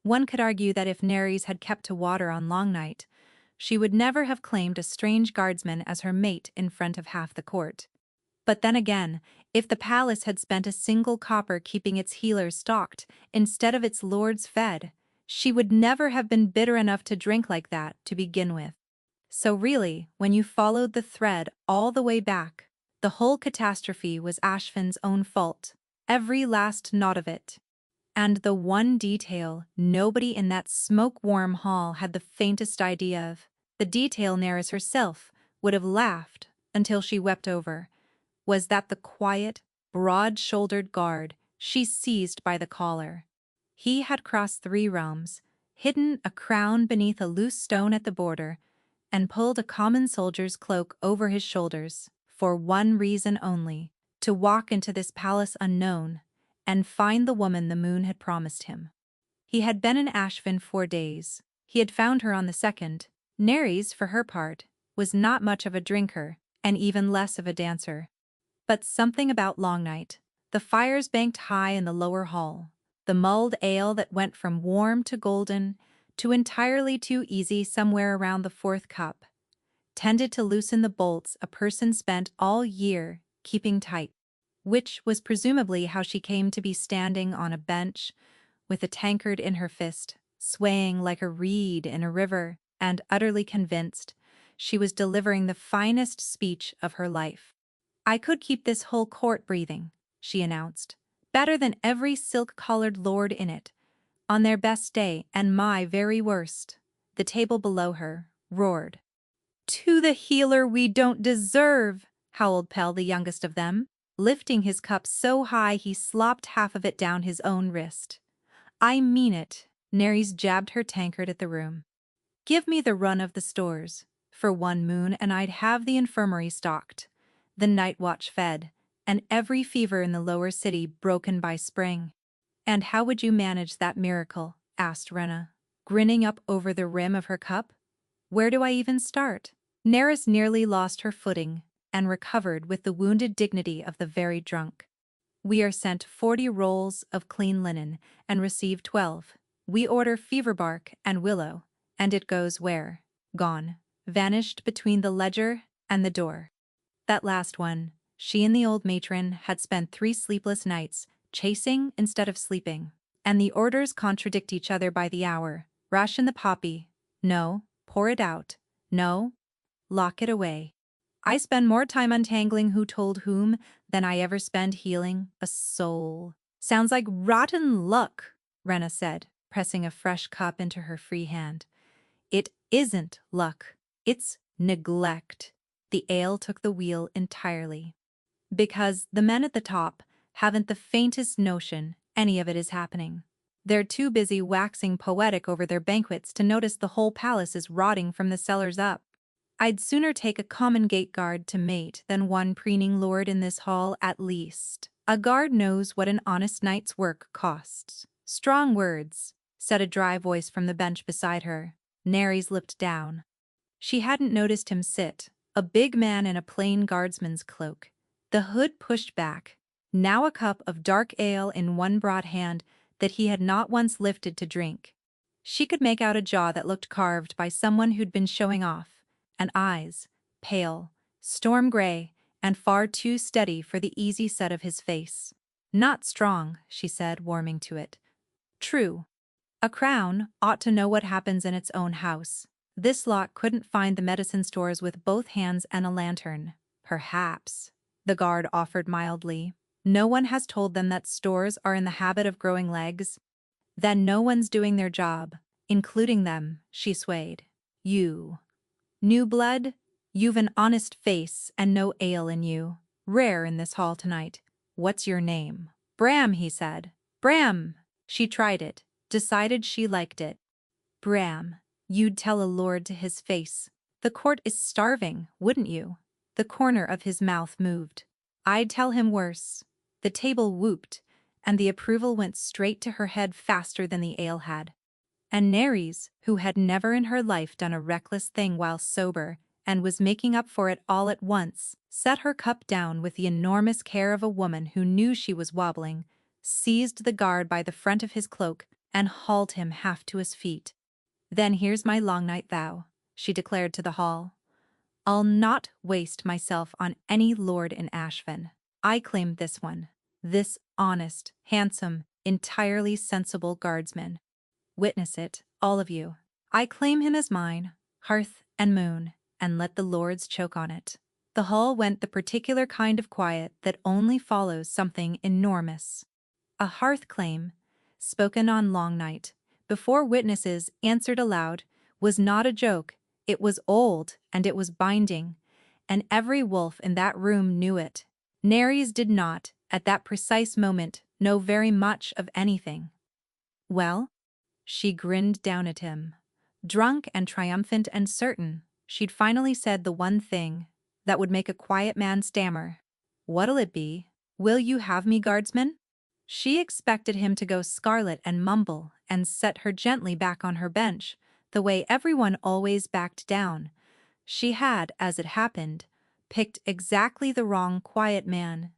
One could argue that if Neres had kept to water on Long Night, she would never have claimed a strange guardsman as her mate in front of half the court. But then again, if the palace had spent a single copper keeping its healers stocked instead of its lords fed, she would never have been bitter enough to drink like that to begin with. So really, when you followed the thread all the way back, the whole catastrophe was Ashvin's own fault, every last knot of it. And the one detail nobody in that smoke-warm hall had the faintest idea of, the detail Neris herself would have laughed until she wept over, was that the quiet, broad-shouldered guard she seized by the collar. He had crossed 3 realms, hidden a crown beneath a loose stone at the border, and pulled a common soldier's cloak over his shoulders, for one reason only, to walk into this palace unknown and find the woman the moon had promised him. He had been in Ashvin 4 days. He had found her on the 2nd. Neres, for her part, was not much of a drinker and even less of a dancer. But something about Long Night, the fires banked high in the lower hall, the mulled ale that went from warm to golden to entirely too easy somewhere around the 4th cup, tended to loosen the bolts a person spent all year keeping tight, which was presumably how she came to be standing on a bench with a tankard in her fist, swaying like a reed in a river, and utterly convinced she was delivering the finest speech of her life. "I could keep this whole court breathing," she announced, "better than every silk-collared lord in it, on their best day and my very worst." The table below her roared. "To the healer we don't deserve," howled Pell, the youngest of them, lifting his cup so high he slopped half of it down his own wrist. "I mean it," Neres jabbed her tankard at the room. "Give me the run of the stores for 1 moon and I'd have the infirmary stocked, the night watch fed, and every fever in the lower city broken by spring." "And how would you manage that miracle?" asked Rena, grinning up over the rim of her cup. "Where do I even start?" Neris nearly lost her footing and recovered with the wounded dignity of the very drunk. "We are sent 40 rolls of clean linen and receive 12. We order fever bark and willow, and it goes where? Gone. Vanished between the ledger and the door." That last one, she and the old matron had spent 3 sleepless nights, chasing instead of sleeping. And the orders contradict each other by the hour. Ration the poppy. No. Pour it out. No. Lock it away. I spend more time untangling who told whom than I ever spend healing a soul. "Sounds like rotten luck," Rena said, pressing a fresh cup into her free hand. "It isn't luck. It's neglect." The ale took the wheel entirely. "Because the men at the top haven't the faintest notion any of it is happening. They're too busy waxing poetic over their banquets to notice the whole palace is rotting from the cellars up. I'd sooner take a common gate guard to mate than one preening lord in this hall at least. A guard knows what an honest night's work costs." "Strong words," said a dry voice from the bench beside her. Neres looked down. She hadn't noticed him sit, a big man in a plain guardsman's cloak, the hood pushed back, now a cup of dark ale in one broad hand that he had not once lifted to drink. She could make out a jaw that looked carved by someone who'd been showing off, and eyes, pale, storm gray, and far too steady for the easy set of his face. "Not strong," she said, warming to it. "True. A crown ought to know what happens in its own house. This lot couldn't find the medicine stores with both hands and a lantern." "Perhaps," the guard offered mildly. "No one has told them that stores are in the habit of growing legs. Then no one's doing their job, including them," she swayed. "You. New blood? You've an honest face and no ale in you. Rare in this hall tonight. What's your name?" "Bram," he said. "Bram!" She tried it, decided she liked it. "Bram. You'd tell a lord to his face. The court is starving, wouldn't you?" The corner of his mouth moved. "I'd tell him worse." The table whooped, and the approval went straight to her head faster than the ale had. And Neres, who had never in her life done a reckless thing while sober and was making up for it all at once, set her cup down with the enormous care of a woman who knew she was wobbling, seized the guard by the front of his cloak, and hauled him half to his feet. "Then here's my long night vow," she declared to the hall. "I'll not waste myself on any lord in Ashvin. I claim this one. This honest, handsome, entirely sensible guardsman. Witness it, all of you. I claim him as mine, hearth and moon, and let the lords choke on it." The hall went the particular kind of quiet that only follows something enormous. A hearth claim, spoken on long night, before witnesses answered aloud, was not a joke. It was old, and it was binding, and every wolf in that room knew it. Nares did not, at that precise moment, know very much of anything. "Well?" She grinned down at him. Drunk and triumphant and certain, she'd finally said the one thing that would make a quiet man stammer. "What'll it be? Will you have me, guardsman?" She expected him to go scarlet and mumble and set her gently back on her bench, the way everyone always backed down. She had, as it happened, picked exactly the wrong quiet man.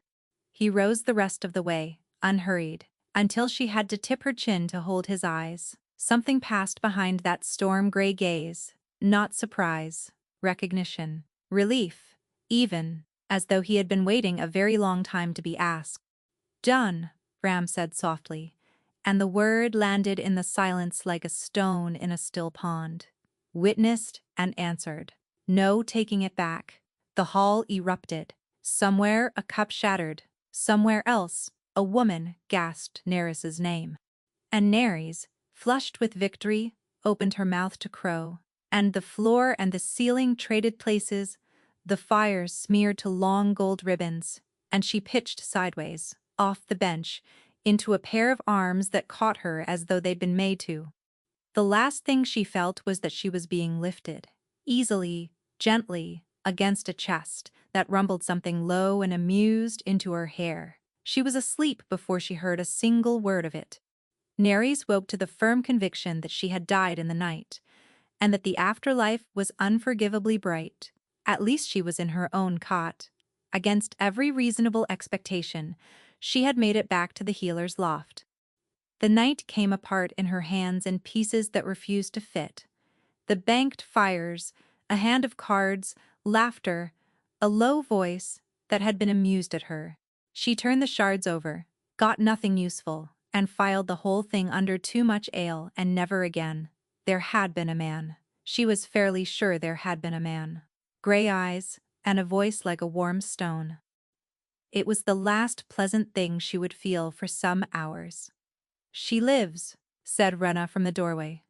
He rose the rest of the way, unhurried, until she had to tip her chin to hold his eyes. Something passed behind that storm-gray gaze. Not surprise, recognition, relief, even, as though he had been waiting a very long time to be asked. "Done," Ram said softly, and the word landed in the silence like a stone in a still pond. Witnessed and answered. No taking it back. The hall erupted. Somewhere a cup shattered. Somewhere else, a woman gasped Nares's name. And Nares, flushed with victory, opened her mouth to crow. And the floor and the ceiling traded places, the fires smeared to long gold ribbons, and she pitched sideways, off the bench, into a pair of arms that caught her as though they'd been made to. The last thing she felt was that she was being lifted, easily, gently, against a chest that rumbled something low and amused into her hair. She was asleep before she heard a single word of it. Nares woke to the firm conviction that she had died in the night, and that the afterlife was unforgivably bright. At least she was in her own cot. Against every reasonable expectation, she had made it back to the healer's loft. The night came apart in her hands in pieces that refused to fit. The banked fires, a hand of cards, laughter, a low voice that had been amused at her. She turned the shards over, got nothing useful, and filed the whole thing under too much ale and never again. There had been a man. She was fairly sure there had been a man. Gray eyes, and a voice like a warm stone. It was the last pleasant thing she would feel for some hours. "She lives," said Rena from the doorway.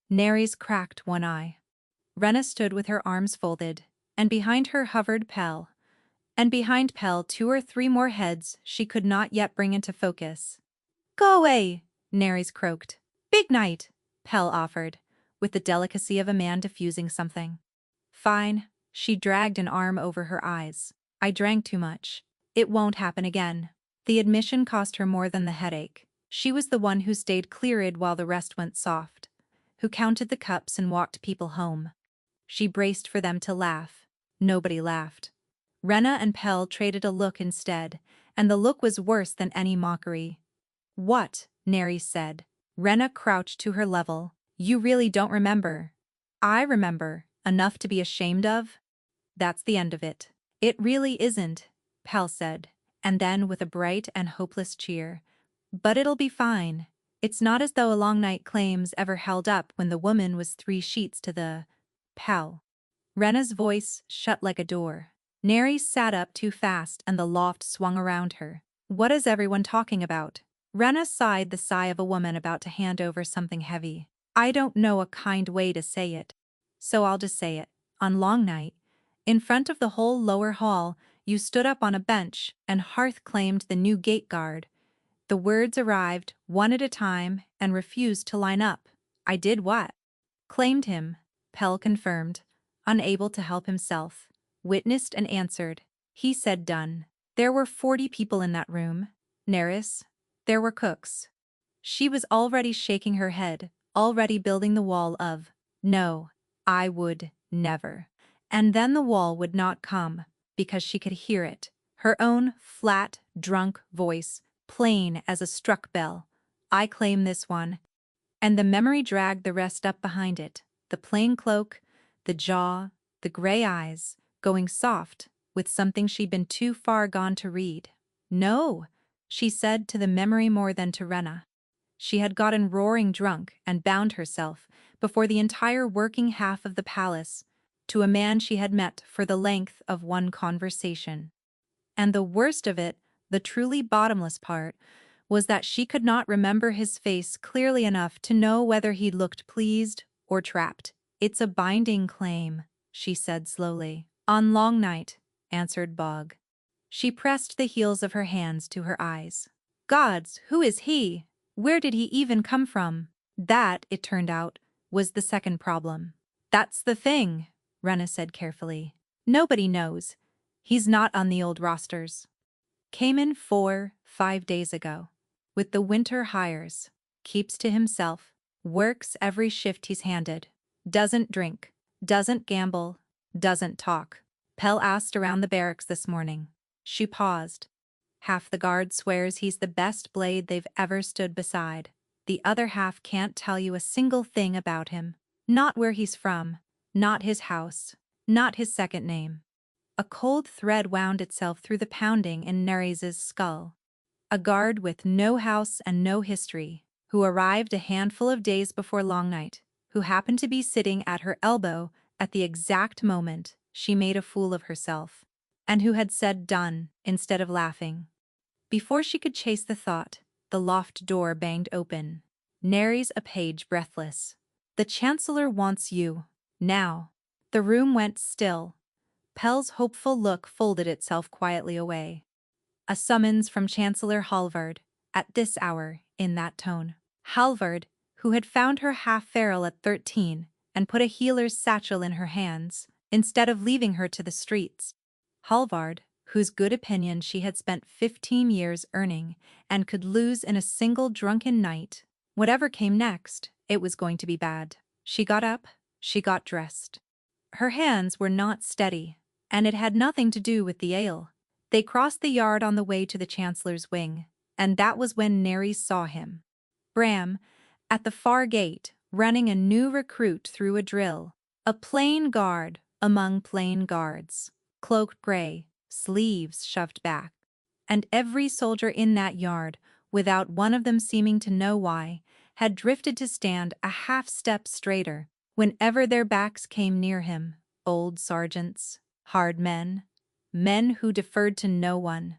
Nares cracked one eye. Rena stood with her arms folded, and behind her hovered Pell. And behind Pell 2 or 3 more heads she could not yet bring into focus. "Go away," Nares croaked. "Big night," Pell offered, with the delicacy of a man diffusing something. "Fine." She dragged an arm over her eyes. "I drank too much. It won't happen again." The admission cost her more than the headache. She was the one who stayed clear-eyed while the rest went soft, who counted the cups and walked people home. She braced for them to laugh. Nobody laughed. Rena and Pell traded a look instead, and the look was worse than any mockery. "What?" Nares said. Rena crouched to her level. "You really don't remember?" "I remember, enough to be ashamed of." "That's the end of it." "It really isn't," Pell said, and then with a bright and hopeless cheer. "But it'll be fine. It's not as though a long night claims ever held up when the woman was 3 sheets to the Pell." Rena's voice shut like a door. Nares sat up too fast and the loft swung around her. "What is everyone talking about?" Rena sighed the sigh of a woman about to hand over something heavy. "I don't know a kind way to say it, so I'll just say it. On long night, in front of the whole lower hall, you stood up on a bench and hearth claimed the new gate guard. The words arrived, one at a time, and refused to line up. I did what?" "Claimed him," Pell confirmed, unable to help himself. "Witnessed and answered. He said done. There were 40 people in that room. Nares. There were cooks." She was already shaking her head, already building the wall of, "No, I would never." And then the wall would not come, because she could hear it. Her own flat, drunk voice, plain as a struck bell. "I claim this one." And the memory dragged the rest up behind it, the plain cloak, the jaw, the gray eyes, going soft, with something she'd been too far gone to read. No, she said to the memory more than to Rena. She had gotten roaring drunk and bound herself, before the entire working half of the palace, to a man she had met for the length of one conversation. And the worst of it, the truly bottomless part, was that she could not remember his face clearly enough to know whether he looked pleased or trapped. "It's a binding claim," she said slowly. "On Long Night," answered Bog. She pressed the heels of her hands to her eyes. Gods, who is he? Where did he even come from? That, it turned out, was the second problem. "That's the thing," Rena said carefully. "Nobody knows. He's not on the old rosters. Came in 4-5 days ago. With the winter hires. Keeps to himself. Works every shift he's handed. Doesn't drink. Doesn't gamble. Doesn't talk. Pell asked around the barracks this morning." She paused. "Half the guard swears he's the best blade they've ever stood beside. The other half can't tell you a single thing about him. Not where he's from. Not his house. Not his second name." A cold thread wound itself through the pounding in Neres's skull. A guard with no house and no history, who arrived a handful of days before Long Night, who happened to be sitting at her elbow at the exact moment she made a fool of herself, and who had said "done" instead of laughing. Before she could chase the thought, the loft door banged open. Neres a page breathless. "The Chancellor wants you. Now." The room went still. Pell's hopeful look folded itself quietly away. A summons from Chancellor Halvard, at this hour, in that tone. Halvard, who had found her half feral at 13 and put a healer's satchel in her hands, instead of leaving her to the streets. Halvard, whose good opinion she had spent 15 years earning and could lose in a single drunken night. Whatever came next, it was going to be bad. She got up, she got dressed. Her hands were not steady, and it had nothing to do with the ale. They crossed the yard on the way to the Chancellor's wing, and that was when Neres saw him. Bram, at the far gate, running a new recruit through a drill. A plain guard among plain guards, cloaked gray, sleeves shoved back. And every soldier in that yard, without one of them seeming to know why, had drifted to stand a half step straighter whenever their backs came near him. Old sergeants, hard men, men who deferred to no one.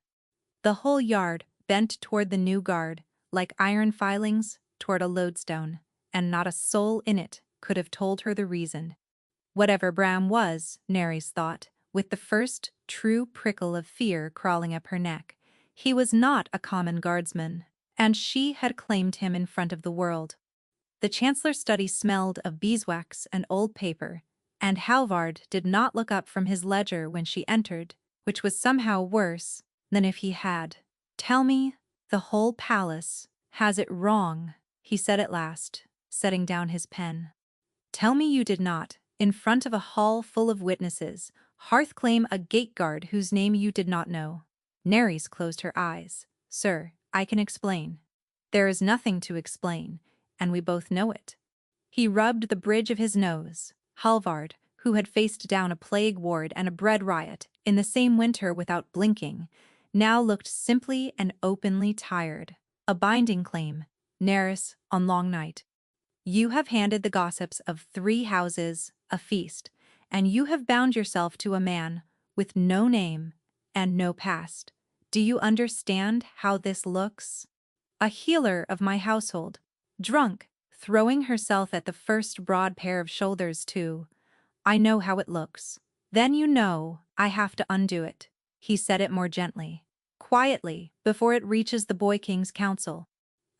The whole yard bent toward the new guard, like iron filings toward a lodestone, and not a soul in it could have told her the reason. Whatever Bram was, Neres thought, with the first true prickle of fear crawling up her neck, he was not a common guardsman, and she had claimed him in front of the world. The Chancellor's study smelled of beeswax and old paper, and Halvard did not look up from his ledger when she entered, which was somehow worse than if he had. "Tell me, the whole palace has it wrong," he said at last, setting down his pen. "Tell me you did not, in front of a hall full of witnesses, hearth-claim a gate-guard whose name you did not know." Neres closed her eyes. "Sir, I can explain. There is nothing to explain, and we both know it." He rubbed the bridge of his nose. Halvard, who had faced down a plague ward and a bread riot in the same winter without blinking, now looked simply and openly tired. "A binding claim, Neres, on Long Night. You have handed the gossips of 3 houses a feast, and you have bound yourself to a man with no name and no past. Do you understand how this looks? A healer of my household, drunk, throwing herself at the first broad pair of shoulders too. I know how it looks. Then you know I have to undo it." He said it more gently, quietly, before it reaches the Boy King's council.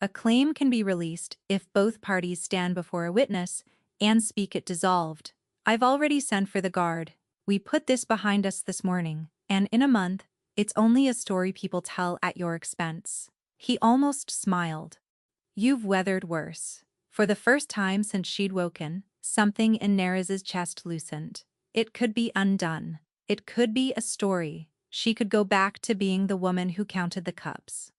"A claim can be released if both parties stand before a witness and speak it dissolved. I've already sent for the guard. We put this behind us this morning, and in a month, it's only a story people tell at your expense." He almost smiled. "You've weathered worse." For the first time since she'd woken, something in Neres's chest loosened. It could be undone. It could be a story. She could go back to being the woman who counted the cups.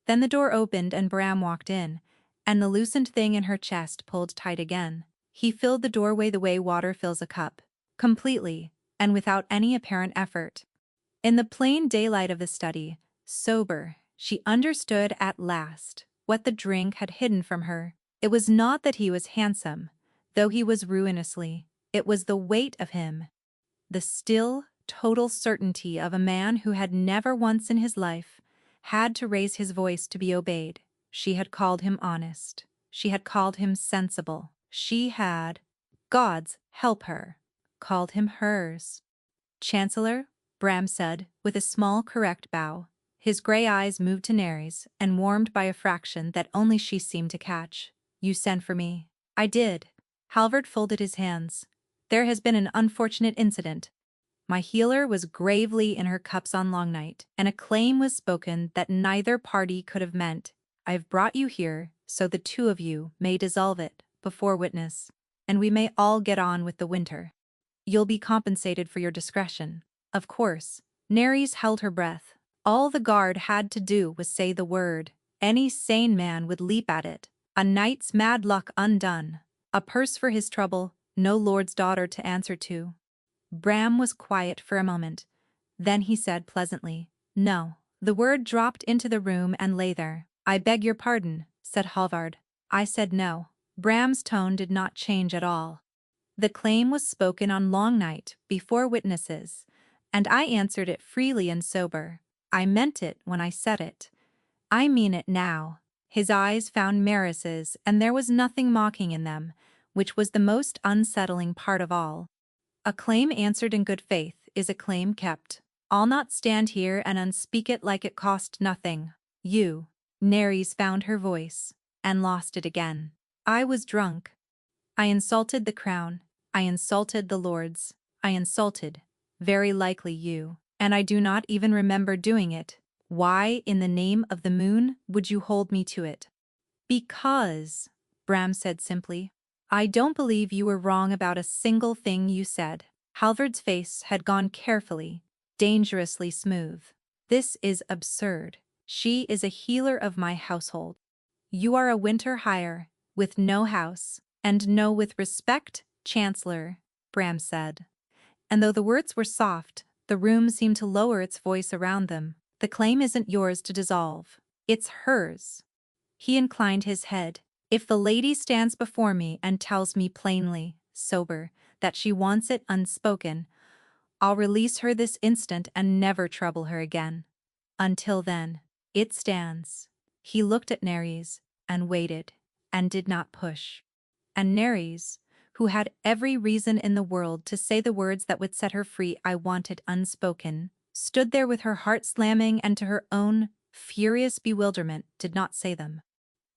Then the door opened and Bram walked in, and the loosened thing in her chest pulled tight again. He filled the doorway the way water fills a cup, completely, and without any apparent effort. In the plain daylight of the study, sober, she understood at last what the drink had hidden from her. It was not that he was handsome, though he was ruinously. It was the weight of him, the still, total certainty of a man who had never once in his life had to raise his voice to be obeyed. She had called him honest. She had called him sensible. She had, God's help her, called him hers. Chancellor, Bram said, with a small correct bow. His gray eyes moved to Nary's and warmed by a fraction that only she seemed to catch. You sent for me. I did. Halvard folded his hands. There has been an unfortunate incident. My healer was gravely in her cups on long night, and a claim was spoken that neither party could have meant. I have brought you here so the two of you may dissolve it before witness, and we may all get on with the winter. You'll be compensated for your discretion. Of course. Nares held her breath. All the guard had to do was say the word. Any sane man would leap at it. A knight's mad luck undone. A purse for his trouble, no lord's daughter to answer to. Bram was quiet for a moment. Then he said pleasantly, No. The word dropped into the room and lay there. I beg your pardon, said Halvard. I said no. Bram's tone did not change at all. The claim was spoken on long night, before witnesses, and I answered it freely and sober. I meant it when I said it. I mean it now. His eyes found Maris's, and there was nothing mocking in them, which was the most unsettling part of all. A claim answered in good faith is a claim kept. I'll not stand here and unspeak it like it cost nothing. You. Nares found her voice, and lost it again. I was drunk. I insulted the crown. I insulted the lords. I insulted, very likely you, and I do not even remember doing it. Why, in the name of the moon, would you hold me to it? Because, Bram said simply, I don't believe you were wrong about a single thing you said. Halvard's face had gone carefully, dangerously smooth. This is absurd. She is a healer of my household. You are a winter hire, with no house, and no with respect, Chancellor, Bram said. And though the words were soft, the room seemed to lower its voice around them. The claim isn't yours to dissolve. It's hers. He inclined his head. If the lady stands before me and tells me plainly, sober, that she wants it unspoken, I'll release her this instant and never trouble her again. Until then, it stands. He looked at Nares, and waited, and did not push. And Nares, who had every reason in the world to say the words that would set her free, I want it unspoken, stood there with her heart slamming and to her own furious bewilderment did not say them.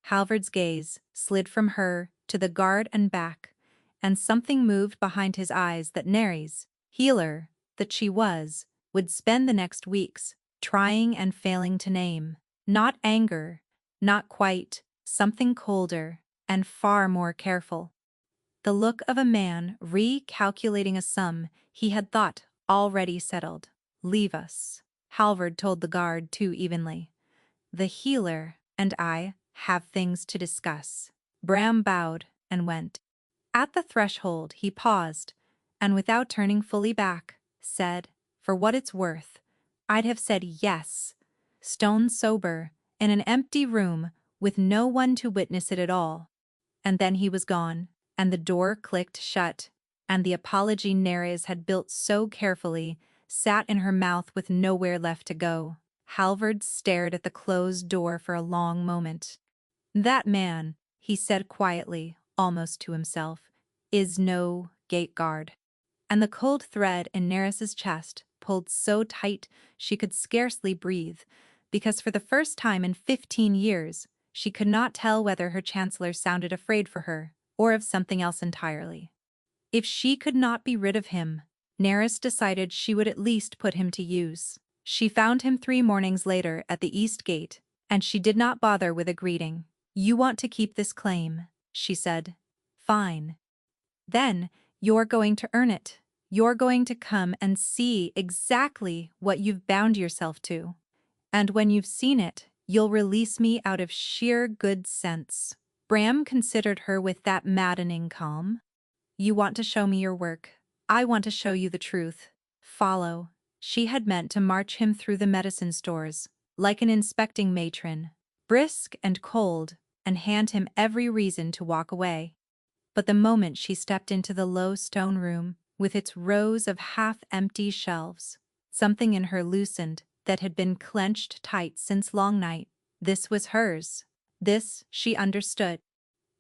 Halvard's gaze slid from her to the guard and back, and something moved behind his eyes that Nares, healer that she was, would spend the next weeks trying and failing to name. Not anger, not quite, something colder and far more careful. The look of a man recalculating a sum he had thought already settled. Leave us, Halvard told the guard too evenly. The healer and I have things to discuss. Bram bowed and went. At the threshold he paused, and without turning fully back, said, For what it's worth, I'd have said yes, stone sober, in an empty room, with no one to witness it at all. And then he was gone, and the door clicked shut, and the apology Nares had built so carefully sat in her mouth with nowhere left to go. Halvard stared at the closed door for a long moment. That man, he said quietly, almost to himself, is no gate guard. And the cold thread in Nares's chest pulled so tight she could scarcely breathe, because for the first time in 15 years, she could not tell whether her chancellor sounded afraid for her, or of something else entirely. If she could not be rid of him, Nares decided she would at least put him to use. She found him 3 mornings later at the east gate, and she did not bother with a greeting. You want to keep this claim, she said. Fine. Then, you're going to earn it. You're going to come and see exactly what you've bound yourself to. And when you've seen it, you'll release me out of sheer good sense. Bram considered her with that maddening calm. You want to show me your work. I want to show you the truth. Follow. She had meant to march him through the medicine stores, like an inspecting matron, brisk and cold, and hand him every reason to walk away. But the moment she stepped into the low stone room, with its rows of half-empty shelves, something in her loosened that had been clenched tight since long night. This was hers. This, she understood.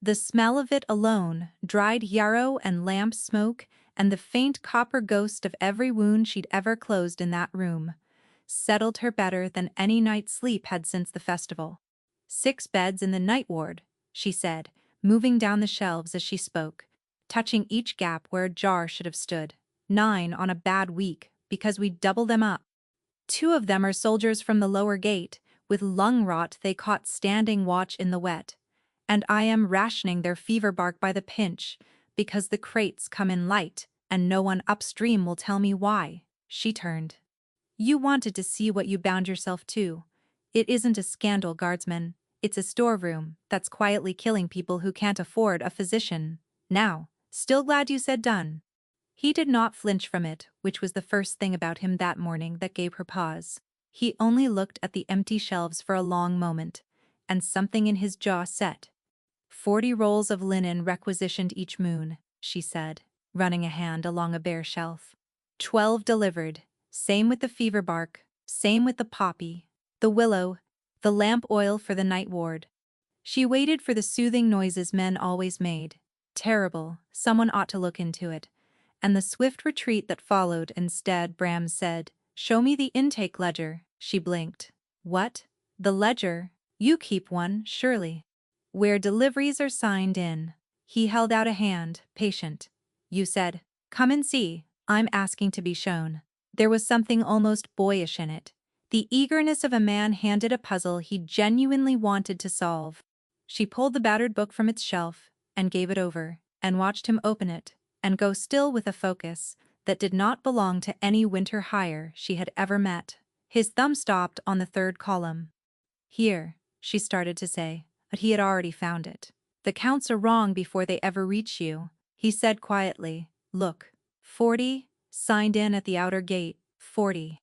The smell of it alone, dried yarrow and lamp smoke, and the faint copper ghost of every wound she'd ever closed in that room, settled her better than any night's sleep had since the festival. 6 beds in the night ward, she said, moving down the shelves as she spoke, touching each gap where a jar should have stood. 9 on a bad week, because we double them up. 2 of them are soldiers from the lower gate, with lung rot they caught standing watch in the wet. And I am rationing their fever bark by the pinch, because the crates come in light, and no one upstream will tell me why. She turned. You wanted to see what you bound yourself to. It isn't a scandal, guardsman. It's a storeroom that's quietly killing people who can't afford a physician. Now, still glad you said done. He did not flinch from it, which was the first thing about him that morning that gave her pause. He only looked at the empty shelves for a long moment, and something in his jaw set. 40 rolls of linen requisitioned each moon, she said, running a hand along a bare shelf. 12 delivered, same with the fever bark, same with the poppy, the willow, the lamp oil for the night ward. She waited for the soothing noises men always made. Terrible, someone ought to look into it. And the swift retreat that followed. Instead, Bram said, "Show me the intake ledger." She blinked. "What? The ledger? You keep one, surely. Where deliveries are signed in." He held out a hand, patient. "You said, 'Come and see.' I'm asking to be shown." There was something almost boyish in it. The eagerness of a man handed a puzzle he genuinely wanted to solve. She pulled the battered book from its shelf, and gave it over, and watched him open it, and go still with a focus that did not belong to any winter hire she had ever met. His thumb stopped on the 3rd column. "Here," she started to say, but he had already found it. "The counts are wrong before they ever reach you," he said quietly. "Look, 40, signed in at the outer gate, 40.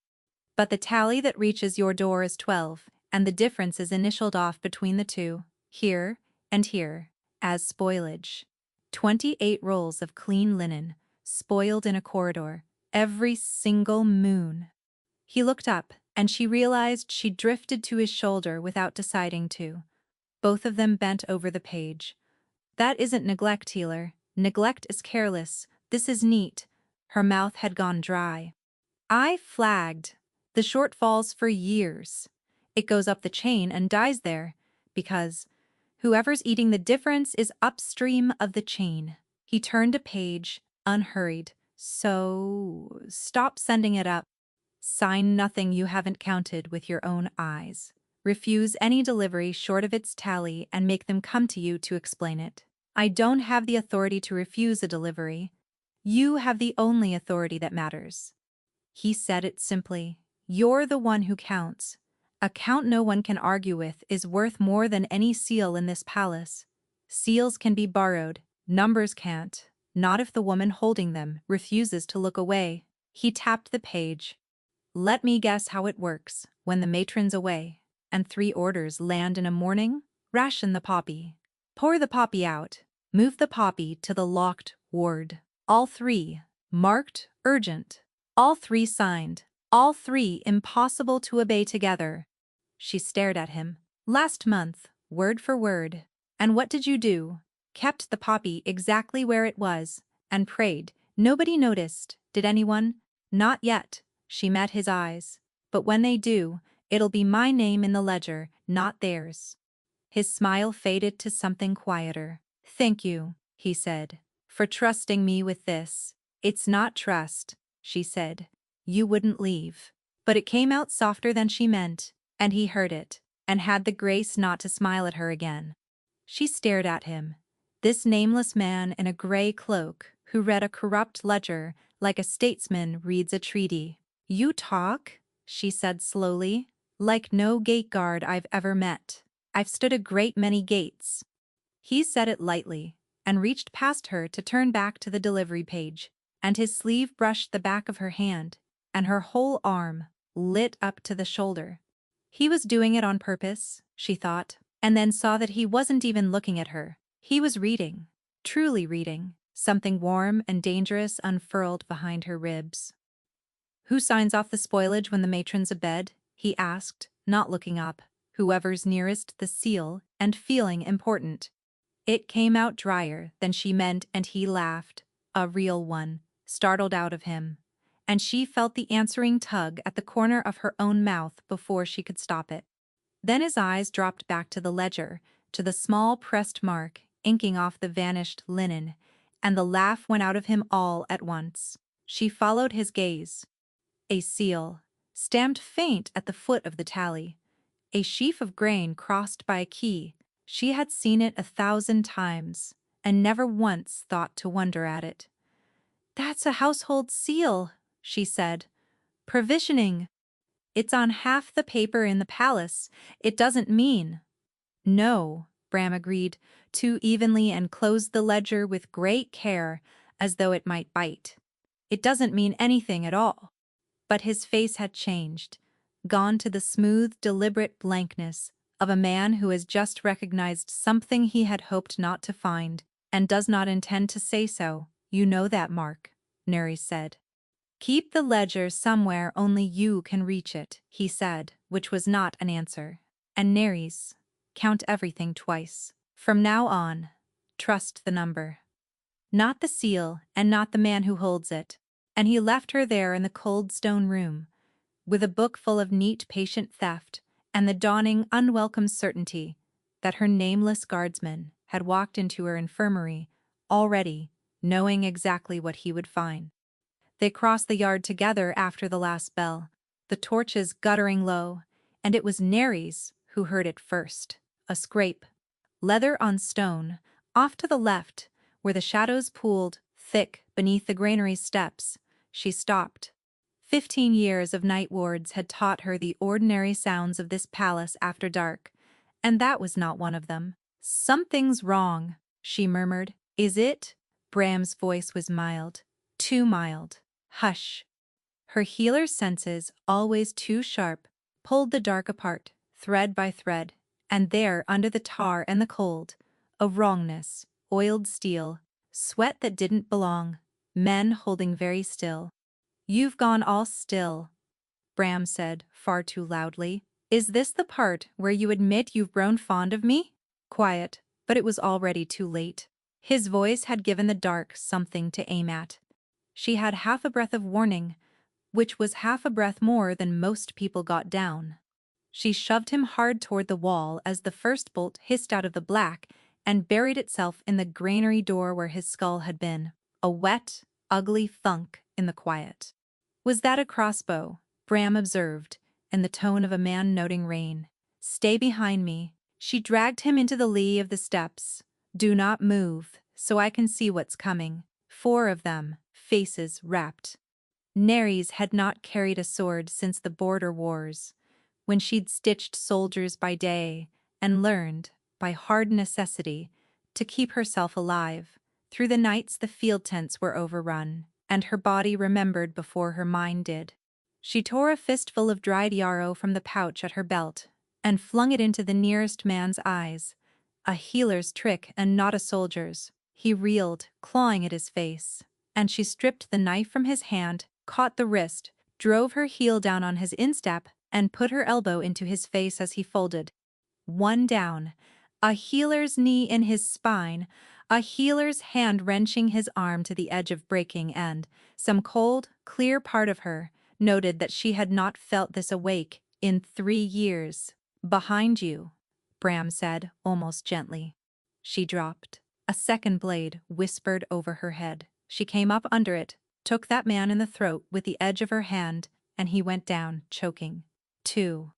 But the tally that reaches your door is 12, and the difference is initialed off between the two, here and here, as spoilage. 28 rolls of clean linen, spoiled in a corridor, every single moon." He looked up, and she realized she drifted to his shoulder without deciding to. Both of them bent over the page. "That isn't neglect, healer. Neglect is careless. This is neat." Her mouth had gone dry. "I flagged the shortfalls for years. It goes up the chain and dies there, because whoever's eating the difference is upstream of the chain." He turned a page, unhurried. "So, stop sending it up. Sign nothing you haven't counted with your own eyes. Refuse any delivery short of its tally and make them come to you to explain it. I don't have the authority to refuse a delivery. You have the only authority that matters." He said it simply. "You're the one who counts. A count no one can argue with is worth more than any seal in this palace. Seals can be borrowed, numbers can't. Not if the woman holding them refuses to look away." He tapped the page. "Let me guess how it works. When the matron's away, and 3 orders land in a morning, ration the poppy. Pour the poppy out. Move the poppy to the locked ward. All 3, marked urgent. All 3 signed. All 3 impossible to obey together." She stared at him. "Last month, word for word. And what did you do? Kept the poppy exactly where it was, and prayed. Nobody noticed, did anyone?" "Not yet." She met his eyes. "But when they do, it'll be my name in the ledger, not theirs." His smile faded to something quieter. "Thank you," he said, "for trusting me with this." "It's not trust," she said. "You wouldn't leave." But it came out softer than she meant, and he heard it, and had the grace not to smile at her again. She stared at him. This nameless man in a gray cloak, who read a corrupt ledger like a statesman reads a treaty. "You talk," she said slowly, "like no gate guard I've ever met. I've stood a great many gates." He said it lightly, and reached past her to turn back to the delivery page, and his sleeve brushed the back of her hand, and her whole arm lit up to the shoulder. He was doing it on purpose, she thought, and then saw that he wasn't even looking at her. He was reading, truly reading, something warm and dangerous unfurled behind her ribs. "Who signs off the spoilage when the matron's abed?" he asked, not looking up. "Whoever's nearest the seal and feeling important." It came out drier than she meant, and he laughed, a real one, startled out of him. And she felt the answering tug at the corner of her own mouth before she could stop it. Then his eyes dropped back to the ledger, to the small pressed mark inking off the vanished linen, and the laugh went out of him all at once. She followed his gaze. A seal, stamped faint at the foot of the tally. A sheaf of grain crossed by a key. She had seen it 1,000 times, and never once thought to wonder at it. "That's a household seal," she said. "Provisioning. It's on half the paper in the palace. It doesn't mean—" "No," Bram agreed, too evenly, and closed the ledger with great care, as though it might bite. "It doesn't mean anything at all." But his face had changed, gone to the smooth, deliberate blankness of a man who has just recognized something he had hoped not to find, and does not intend to say so. "You know that, Mark," Nerys said. "Keep the ledger somewhere only you can reach it," he said, which was not an answer. "And Nerys, count everything twice. From now on, trust the number. Not the seal, and not the man who holds it." And he left her there in the cold stone room, with a book full of neat, patient theft, and the dawning, unwelcome certainty that her nameless guardsman had walked into her infirmary, already knowing exactly what he would find. They crossed the yard together after the last bell, the torches guttering low, and it was Nerys who heard it first. A scrape, leather on stone, off to the left, where the shadows pooled thick beneath the granary steps. She stopped. 15 years of night wards had taught her the ordinary sounds of this palace after dark, and that was not one of them. "Something's wrong," she murmured. "Is it?" Bram's voice was mild. Too mild. "Hush." Her healer's senses, always too sharp, pulled the dark apart, thread by thread, and there, under the tar and the cold, a wrongness, oiled steel, sweat that didn't belong, men holding very still. "You've gone all still," Bram said, far too loudly. "Is this the part where you admit you've grown fond of me?" Quiet, but it was already too late. His voice had given the dark something to aim at. She had half a breath of warning, which was half a breath more than most people got down. She shoved him hard toward the wall as the first bolt hissed out of the black and buried itself in the granary door where his skull had been. A wet, ugly thunk in the quiet. "Was that a crossbow?" Bram observed, in the tone of a man noting rain. "Stay behind me." She dragged him into the lee of the steps. "Do not move, so I can see what's coming." 4 of them, faces wrapped. Nerys had not carried a sword since the border wars, when she'd stitched soldiers by day and learned, by hard necessity, to keep herself alive. Through the nights the field tents were overrun, and her body remembered before her mind did. She tore a fistful of dried yarrow from the pouch at her belt and flung it into the nearest man's eyes. A healer's trick and not a soldier's. He reeled, clawing at his face, and she stripped the knife from his hand, caught the wrist, drove her heel down on his instep, and put her elbow into his face as he folded. One down, a healer's knee in his spine, a healer's hand wrenching his arm to the edge of breaking, and some cold, clear part of her noted that she had not felt this awake in 3 years. "Behind you," Bram said, almost gently. She dropped. A second blade whispered over her head. She came up under it, took that man in the throat with the edge of her hand, and he went down, choking. 2.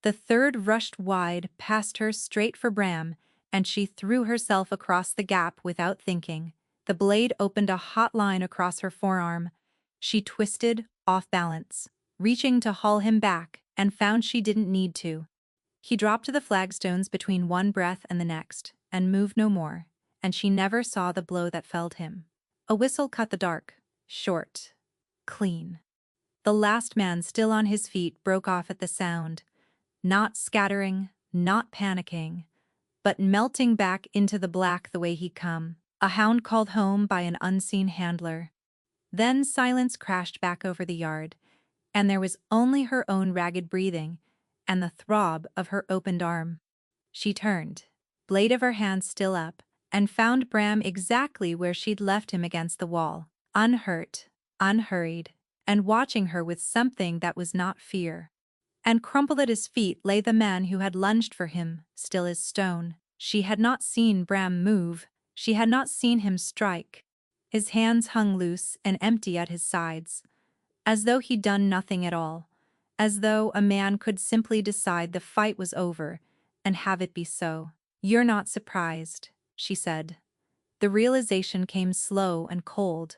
The third rushed wide past her straight for Bram, and she threw herself across the gap without thinking. The blade opened a hot line across her forearm. She twisted, off balance, reaching to haul him back, and found she didn't need to. He dropped to the flagstones between one breath and the next, and moved no more, and she never saw the blow that felled him. A whistle cut the dark, short, clean. The last man still on his feet broke off at the sound, not scattering, not panicking, but melting back into the black the way he'd come, a hound called home by an unseen handler. Then silence crashed back over the yard, and there was only her own ragged breathing and the throb of her opened arm. She turned, blade of her hand still up, and found Bram exactly where she'd left him against the wall, unhurt, unhurried, and watching her with something that was not fear. And crumpled at his feet lay the man who had lunged for him, still as stone. She had not seen Bram move, she had not seen him strike. His hands hung loose and empty at his sides, as though he'd done nothing at all, as though a man could simply decide the fight was over and have it be so. "You're not surprised," she said. The realization came slow and cold.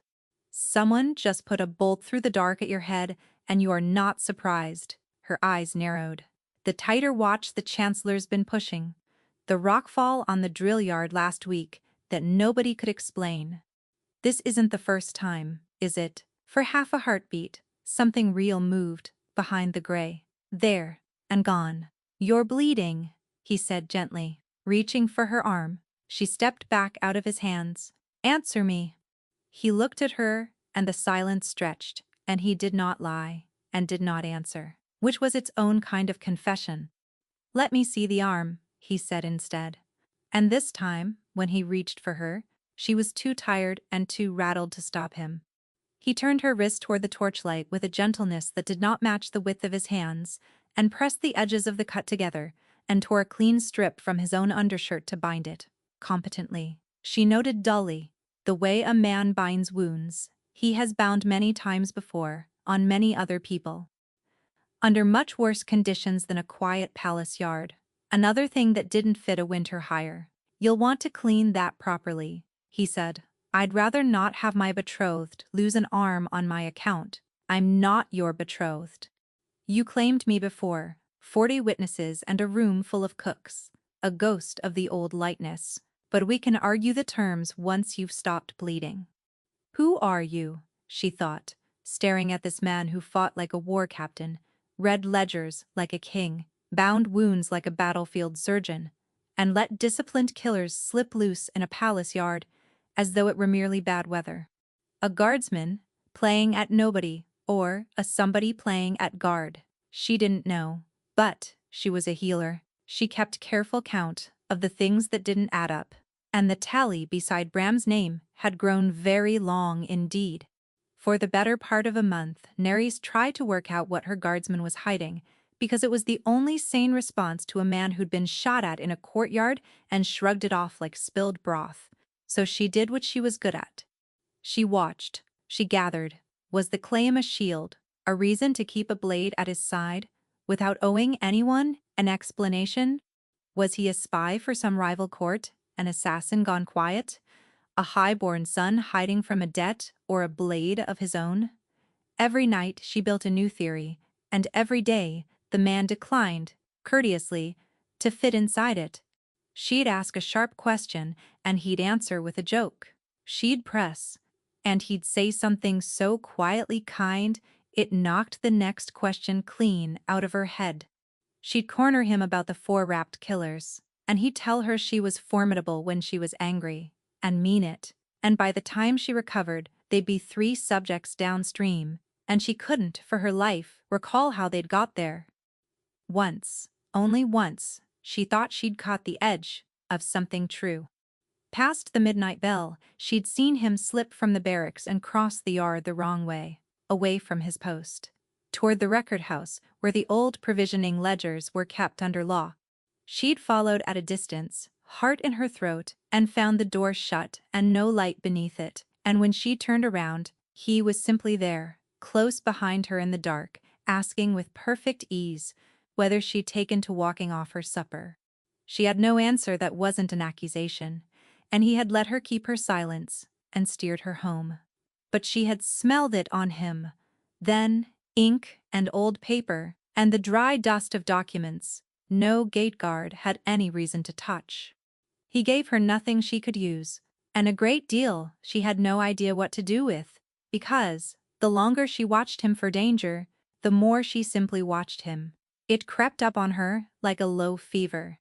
Someone just put a bolt through the dark at your head, and you are not surprised. Her eyes narrowed. The tighter watch the Chancellor's been pushing. The rockfall on the drill yard last week that nobody could explain. This isn't the first time, is it? For half a heartbeat, something real moved behind the gray. There, and gone. "You're bleeding," he said gently. Reaching for her arm, she stepped back out of his hands. "Answer me." He looked at her, and the silence stretched, and he did not lie, and did not answer, which was its own kind of confession. "Let me see the arm," he said instead. And this time, when he reached for her, she was too tired and too rattled to stop him. He turned her wrist toward the torchlight with a gentleness that did not match the width of his hands, and pressed the edges of the cut together, and tore a clean strip from his own undershirt to bind it, competently. She noted dully, the way a man binds wounds, he has bound many times before, on many other people. Under much worse conditions than a quiet palace yard. Another thing that didn't fit a winter hire. "You'll want to clean that properly," he said. "I'd rather not have my betrothed lose an arm on my account. I'm not your betrothed. You claimed me before, 40 witnesses and a room full of cooks, a ghost of the old lightness. But we can argue the terms once you've stopped bleeding." Who are you? She thought, staring at this man who fought like a war captain, read ledgers like a king, bound wounds like a battlefield surgeon, and let disciplined killers slip loose in a palace yard as though it were merely bad weather. A guardsman playing at nobody, or a somebody playing at guard. She didn't know, but she was a healer. She kept careful count of the things that didn't add up, and the tally beside Bram's name had grown very long indeed. For the better part of a month, Nerys tried to work out what her guardsman was hiding, because it was the only sane response to a man who'd been shot at in a courtyard and shrugged it off like spilled broth. So she did what she was good at. She watched, she gathered. Was the claim a shield, a reason to keep a blade at his side, without owing anyone an explanation? Was he a spy for some rival court, an assassin gone quiet, a high-born son hiding from a debt or a blade of his own? Every night she built a new theory, and every day the man declined, courteously, to fit inside it. She'd ask a sharp question, and he'd answer with a joke. She'd press, and he'd say something so quietly kind it knocked the next question clean out of her head. She'd corner him about the 4 wrapped killers, and he'd tell her she was formidable when she was angry, and mean it, and by the time she recovered, they'd be 3 subjects downstream, and she couldn't, for her life, recall how they'd got there. Once, only once, she thought she'd caught the edge of something true. Past the midnight bell, she'd seen him slip from the barracks and cross the yard the wrong way, away from his post, toward the record house where the old provisioning ledgers were kept under lock. She'd followed at a distance, heart in her throat, and found the door shut and no light beneath it, and when she turned around, he was simply there, close behind her in the dark, asking with perfect ease whether she'd taken to walking off her supper. She had no answer that wasn't an accusation, and he had let her keep her silence and steered her home. But she had smelled it on him. Then, ink and old paper, and the dry dust of documents no gate guard had any reason to touch. He gave her nothing she could use, and a great deal she had no idea what to do with, because, the longer she watched him for danger, the more she simply watched him. It crept up on her like a low fever.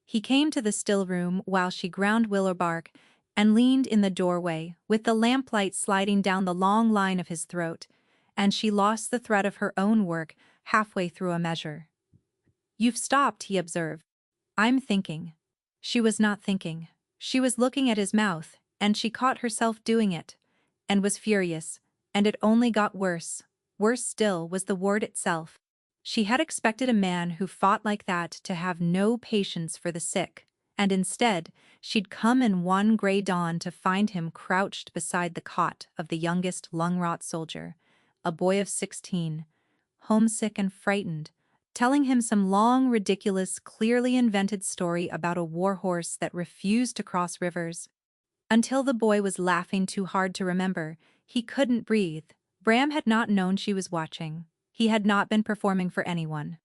He came to the still room while she ground willow bark and leaned in the doorway with the lamplight sliding down the long line of his throat, and she lost the thread of her own work halfway through a measure. "You've stopped," he observed. "I'm thinking." She was not thinking. She was looking at his mouth, and she caught herself doing it, and was furious, and it only got worse. Worse still was the word itself. She had expected a man who fought like that to have no patience for the sick, and instead, she'd come in one gray dawn to find him crouched beside the cot of the youngest lung-rot soldier, a boy of 16, homesick and frightened, telling him some long, ridiculous, clearly invented story about a warhorse that refused to cross rivers. Until the boy was laughing too hard to remember, he couldn't breathe. Bram had not known she was watching. He had not been performing for anyone.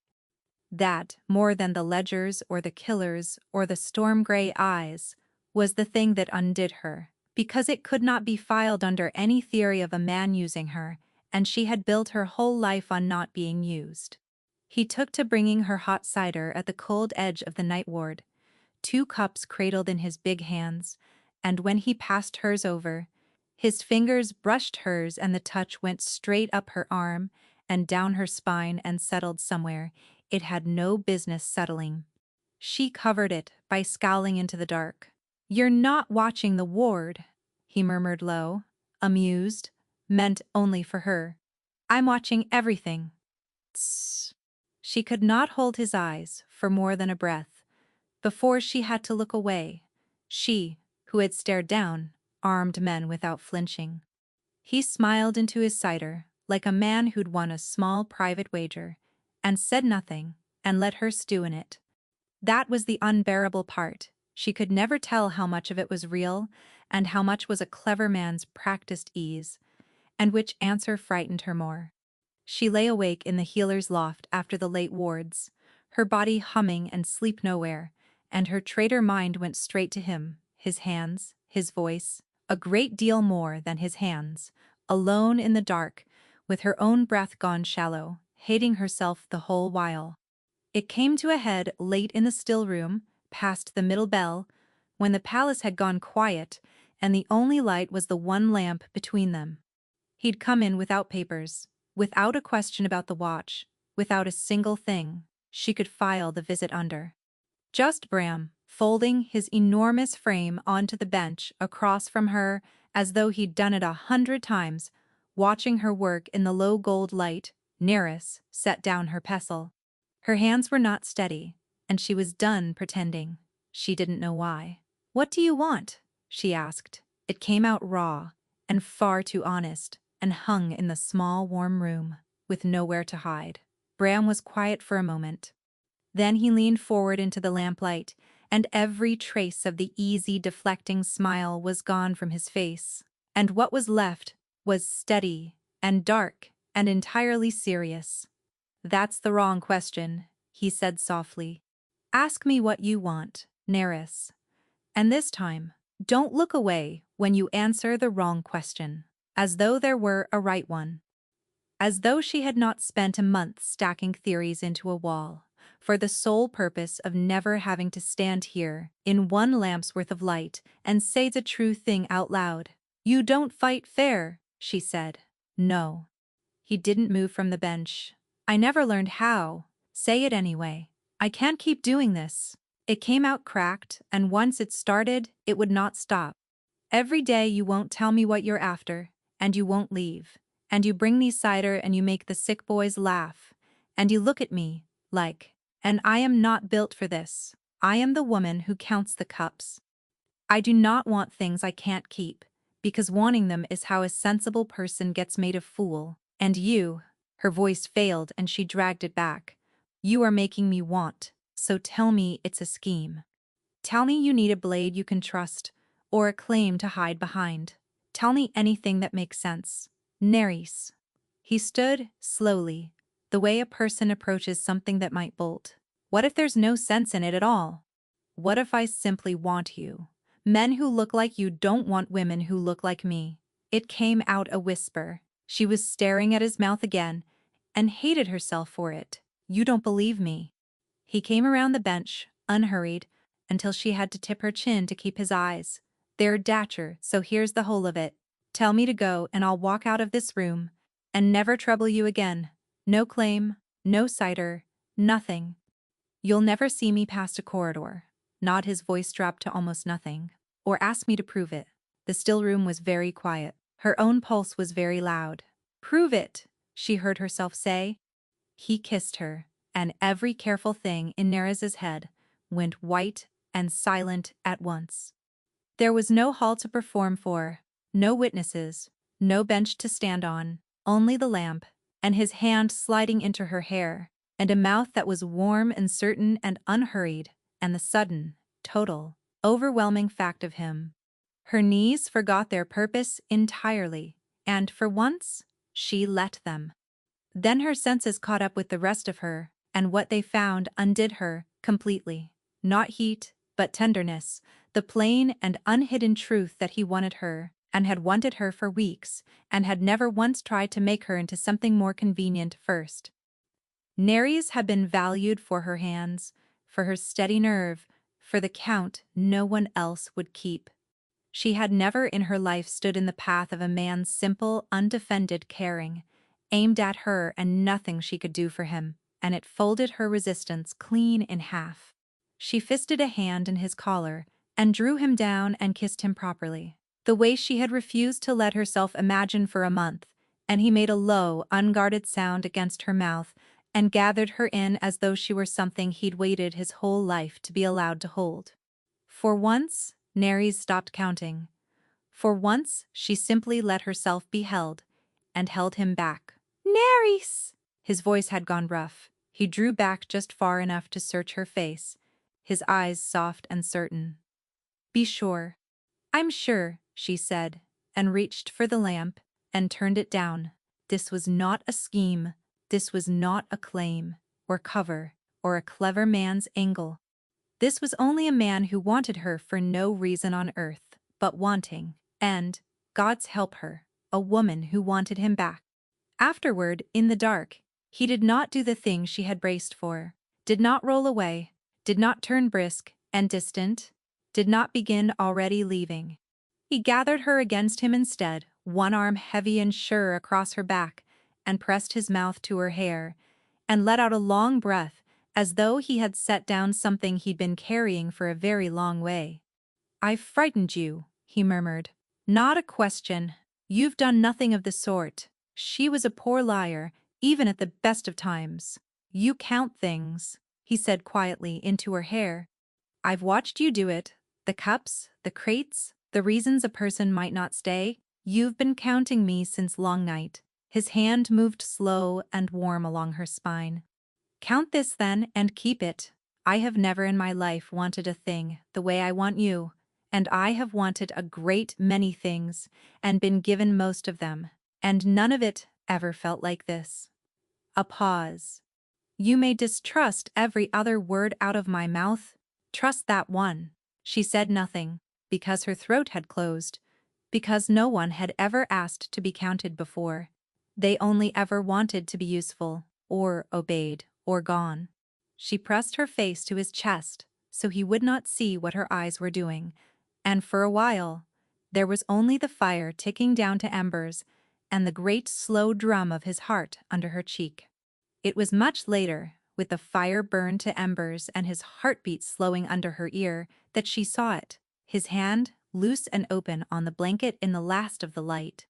That, more than the ledgers or the killers or the storm-gray eyes, was the thing that undid her, because it could not be filed under any theory of a man using her, and she had built her whole life on not being used. He took to bringing her hot cider at the cold edge of the night ward, 2 cups cradled in his big hands, and when he passed hers over, his fingers brushed hers and the touch went straight up her arm and down her spine and settled somewhere it had no business settling. She covered it by scowling into the dark. "You're not watching the ward," he murmured low, amused, meant only for her. "I'm watching everything." Tss. She could not hold his eyes for more than a breath before she had to look away, she, who had stared down armed men without flinching. He smiled into his cider like a man who'd won a small private wager, and said nothing, and let her stew in it. That was the unbearable part. She could never tell how much of it was real, and how much was a clever man's practiced ease, and which answer frightened her more. She lay awake in the healer's loft after the late wards, her body humming and sleep nowhere, and her traitor mind went straight to him, his hands, his voice, a great deal more than his hands, alone in the dark, with her own breath gone shallow, hating herself the whole while. It came to a head late in the still room, past the middle bell, when the palace had gone quiet, and the only light was the one lamp between them. He'd come in without papers, without a question about the watch, without a single thing she could file the visit under. Just Bram, folding his enormous frame onto the bench across from her as though he'd done it 100 times, watching her work in the low gold light. Neris set down her pestle. Her hands were not steady, and she was done pretending. She didn't know why. "What do you want?" she asked. It came out raw, and far too honest, and hung in the small warm room, with nowhere to hide. Bram was quiet for a moment. Then he leaned forward into the lamplight, and every trace of the easy, deflecting smile was gone from his face, and what was left was steady and dark and entirely serious. "That's the wrong question," he said softly. "Ask me what you want, Neris. And this time, don't look away when you answer the wrong question, as though there were a right one." As though she had not spent a month stacking theories into a wall, for the sole purpose of never having to stand here in one lamp's worth of light and say the true thing out loud. "You don't fight fair," she said. "No." He didn't move from the bench. "I never learned how. Say it anyway. I can't keep doing this." It came out cracked, and once it started, it would not stop. "Every day you won't tell me what you're after, and you won't leave. And you bring me cider and you make the sick boys laugh. And you look at me, like, and I am not built for this. I am the woman who counts the cups. I do not want things I can't keep, because wanting them is how a sensible person gets made a fool. And you," her voice failed and she dragged it back, "you are making me want, so tell me it's a scheme. Tell me you need a blade you can trust, or a claim to hide behind. Tell me anything that makes sense. Neris." He stood, slowly, the way a person approaches something that might bolt. "What if there's no sense in it at all?" What if I simply want you? Men who look like you don't want women who look like me. It came out a whisper. She was staring at his mouth again and hated herself for it. You don't believe me. He came around the bench, unhurried, until she had to tip her chin to keep his eyes. They're Datcher, so here's the whole of it. Tell me to go and I'll walk out of this room and never trouble you again. No claim, no cider, nothing. You'll never see me past a corridor. Not his voice dropped to almost nothing. Or ask me to prove it. The still room was very quiet. Her own pulse was very loud. Prove it, she heard herself say. He kissed her, and every careful thing in Neraz's head went white and silent at once. There was no hall to perform for, no witnesses, no bench to stand on, only the lamp, and his hand sliding into her hair, and a mouth that was warm and certain and unhurried, and the sudden, total, overwhelming fact of him. Her knees forgot their purpose entirely, and for once, she let them. Then her senses caught up with the rest of her, and what they found undid her completely. Not heat, but tenderness, the plain and unhidden truth that he wanted her, and had wanted her for weeks, and had never once tried to make her into something more convenient first. Neres had been valued for her hands, for her steady nerve, for the count no one else would keep. She had never in her life stood in the path of a man's simple, undefended caring, aimed at her and nothing she could do for him, and it folded her resistance clean in half. She fisted a hand in his collar and drew him down and kissed him properly, the way she had refused to let herself imagine for a month, and he made a low, unguarded sound against her mouth and gathered her in as though she were something he'd waited his whole life to be allowed to hold. For once, Neres stopped counting. For once, she simply let herself be held, and held him back. Neres! His voice had gone rough. He drew back just far enough to search her face, his eyes soft and certain. Be sure. I'm sure, she said, and reached for the lamp, and turned it down. This was not a scheme. This was not a claim, or cover, or a clever man's angle. This was only a man who wanted her for no reason on earth, but wanting, and, God's help her, a woman who wanted him back. Afterward, in the dark, he did not do the thing she had braced for, did not roll away, did not turn brisk and distant, did not begin already leaving. He gathered her against him instead, one arm heavy and sure across her back, and pressed his mouth to her hair, and let out a long breath, as though he had set down something he'd been carrying for a very long way. I've frightened you, he murmured. Not a question. You've done nothing of the sort. She was a poor liar, even at the best of times. You count things, he said quietly into her hair. I've watched you do it. The cups, the crates, the reasons a person might not stay. You've been counting me since long night. His hand moved slow and warm along her spine. Count this then and keep it. I have never in my life wanted a thing the way I want you, and I have wanted a great many things and been given most of them, and none of it ever felt like this. A pause. You may distrust every other word out of my mouth. Trust that one. She said nothing, because her throat had closed, because no one had ever asked to be counted before. They only ever wanted to be useful, or obeyed, or gone. She pressed her face to his chest, so he would not see what her eyes were doing, and for a while, there was only the fire ticking down to embers and the great slow drum of his heart under her cheek. It was much later, with the fire burned to embers and his heartbeat slowing under her ear, that she saw it, his hand loose and open on the blanket in the last of the light.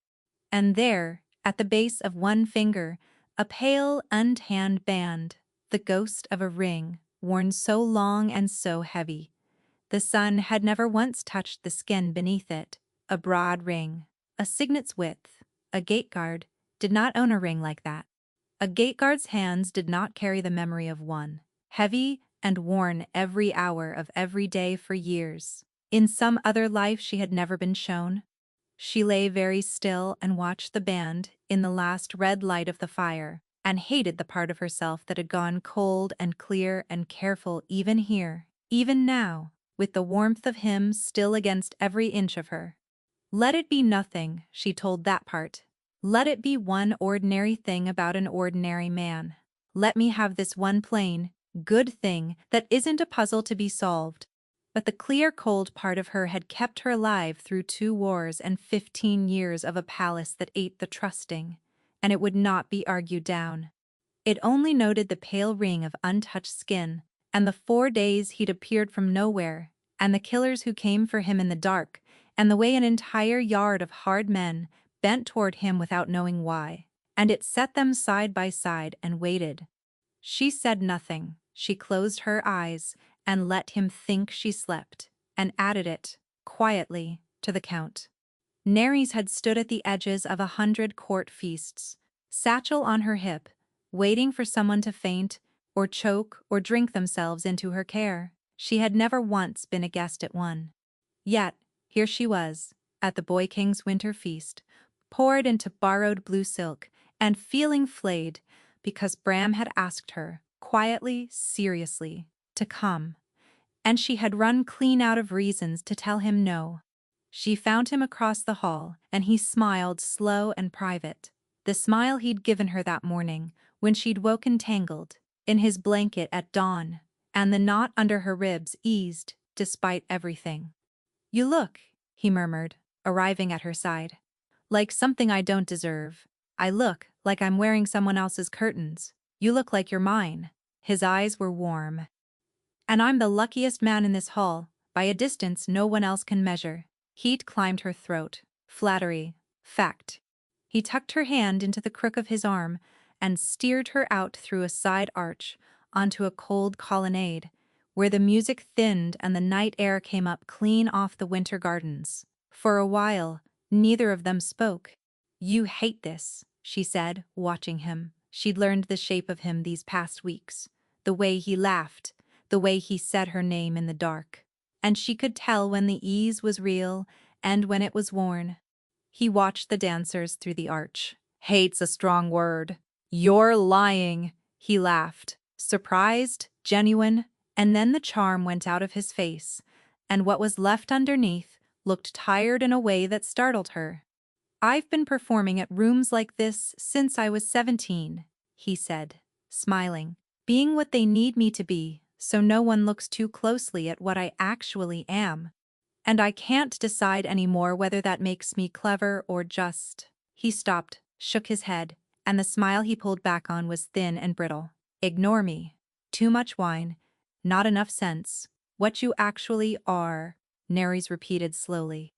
And there, at the base of one finger, a pale, untanned band, the ghost of a ring, worn so long and so heavy. The sun had never once touched the skin beneath it. A broad ring, a signet's width. A gateguard did not own a ring like that. A gateguard's hands did not carry the memory of one, heavy and worn every hour of every day for years. In some other life she had never been shown. She lay very still and watched the band in the last red light of the fire, and hated the part of herself that had gone cold and clear and careful even here, even now, with the warmth of him still against every inch of her. Let it be nothing, she told that part. Let it be one ordinary thing about an ordinary man. Let me have this one plain, good thing that isn't a puzzle to be solved. But the clear, cold part of her had kept her alive through 2 wars and 15 years of a palace that ate the trusting, and it would not be argued down. It only noted the pale ring of untouched skin, and the 4 days he'd appeared from nowhere, and the killers who came for him in the dark, and the way an entire yard of hard men bent toward him without knowing why, and it set them side by side and waited. She said nothing. She closed her eyes and let him think she slept, and added it, quietly, to the count. Nares had stood at the edges of 100 court feasts, satchel on her hip, waiting for someone to faint, or choke, or drink themselves into her care. She had never once been a guest at one. Yet, here she was, at the Boy King's winter feast, poured into borrowed blue silk, and feeling flayed, because Bram had asked her, quietly, seriously, to come, and she had run clean out of reasons to tell him no. She found him across the hall, and he smiled slow and private, the smile he'd given her that morning, when she'd woken tangled, in his blanket at dawn, and the knot under her ribs eased, despite everything. "You look," he murmured, arriving at her side, "like something I don't deserve. I look like I'm wearing someone else's curtains. You look like you're mine." His eyes were warm. "And I'm the luckiest man in this hall, by a distance no one else can measure." Heat climbed her throat. Flattery. Fact. He tucked her hand into the crook of his arm and steered her out through a side arch onto a cold colonnade, where the music thinned and the night air came up clean off the winter gardens. For a while, neither of them spoke. "You hate this," she said, watching him. She'd learned the shape of him these past weeks, the way he laughed, the way he said her name in the dark. And she could tell when the ease was real and when it was worn. He watched the dancers through the arch. "Hate's a strong word. You're lying," he laughed, surprised, genuine, and then the charm went out of his face, and what was left underneath looked tired in a way that startled her. "I've been performing at rooms like this since I was 17, he said, smiling, "being what they need me to be, so no one looks too closely at what I actually am. And I can't decide anymore whether that makes me clever or just." He stopped, shook his head, and the smile he pulled back on was thin and brittle. "Ignore me. Too much wine, not enough sense. What you actually are," Nares repeated slowly.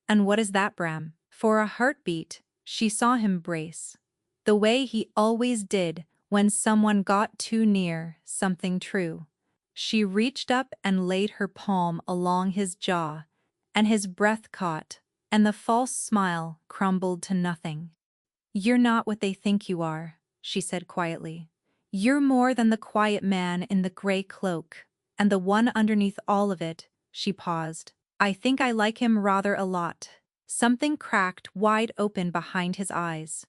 "And what is that, Bram?" For a heartbeat, she saw him brace. The way he always did when someone got too near something true. She reached up and laid her palm along his jaw, and his breath caught, and the false smile crumbled to nothing. "You're not what they think you are," she said quietly. "You're more than the quiet man in the gray cloak, and the one underneath all of it." She paused. "I think I like him rather a lot." Something cracked wide open behind his eyes.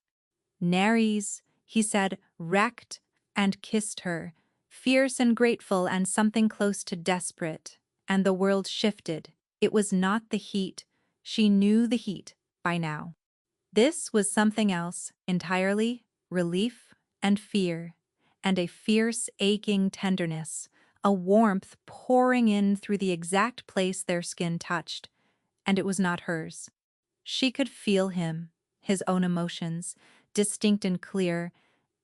"Nares," he said, wrecked, and kissed her, fierce and grateful and something close to desperate, and the world shifted. It was not the heat. She knew the heat by now. This was something else entirely, relief and fear, and a fierce, aching tenderness, a warmth pouring in through the exact place their skin touched, and it was not hers. She could feel him, his own emotions, distinct and clear,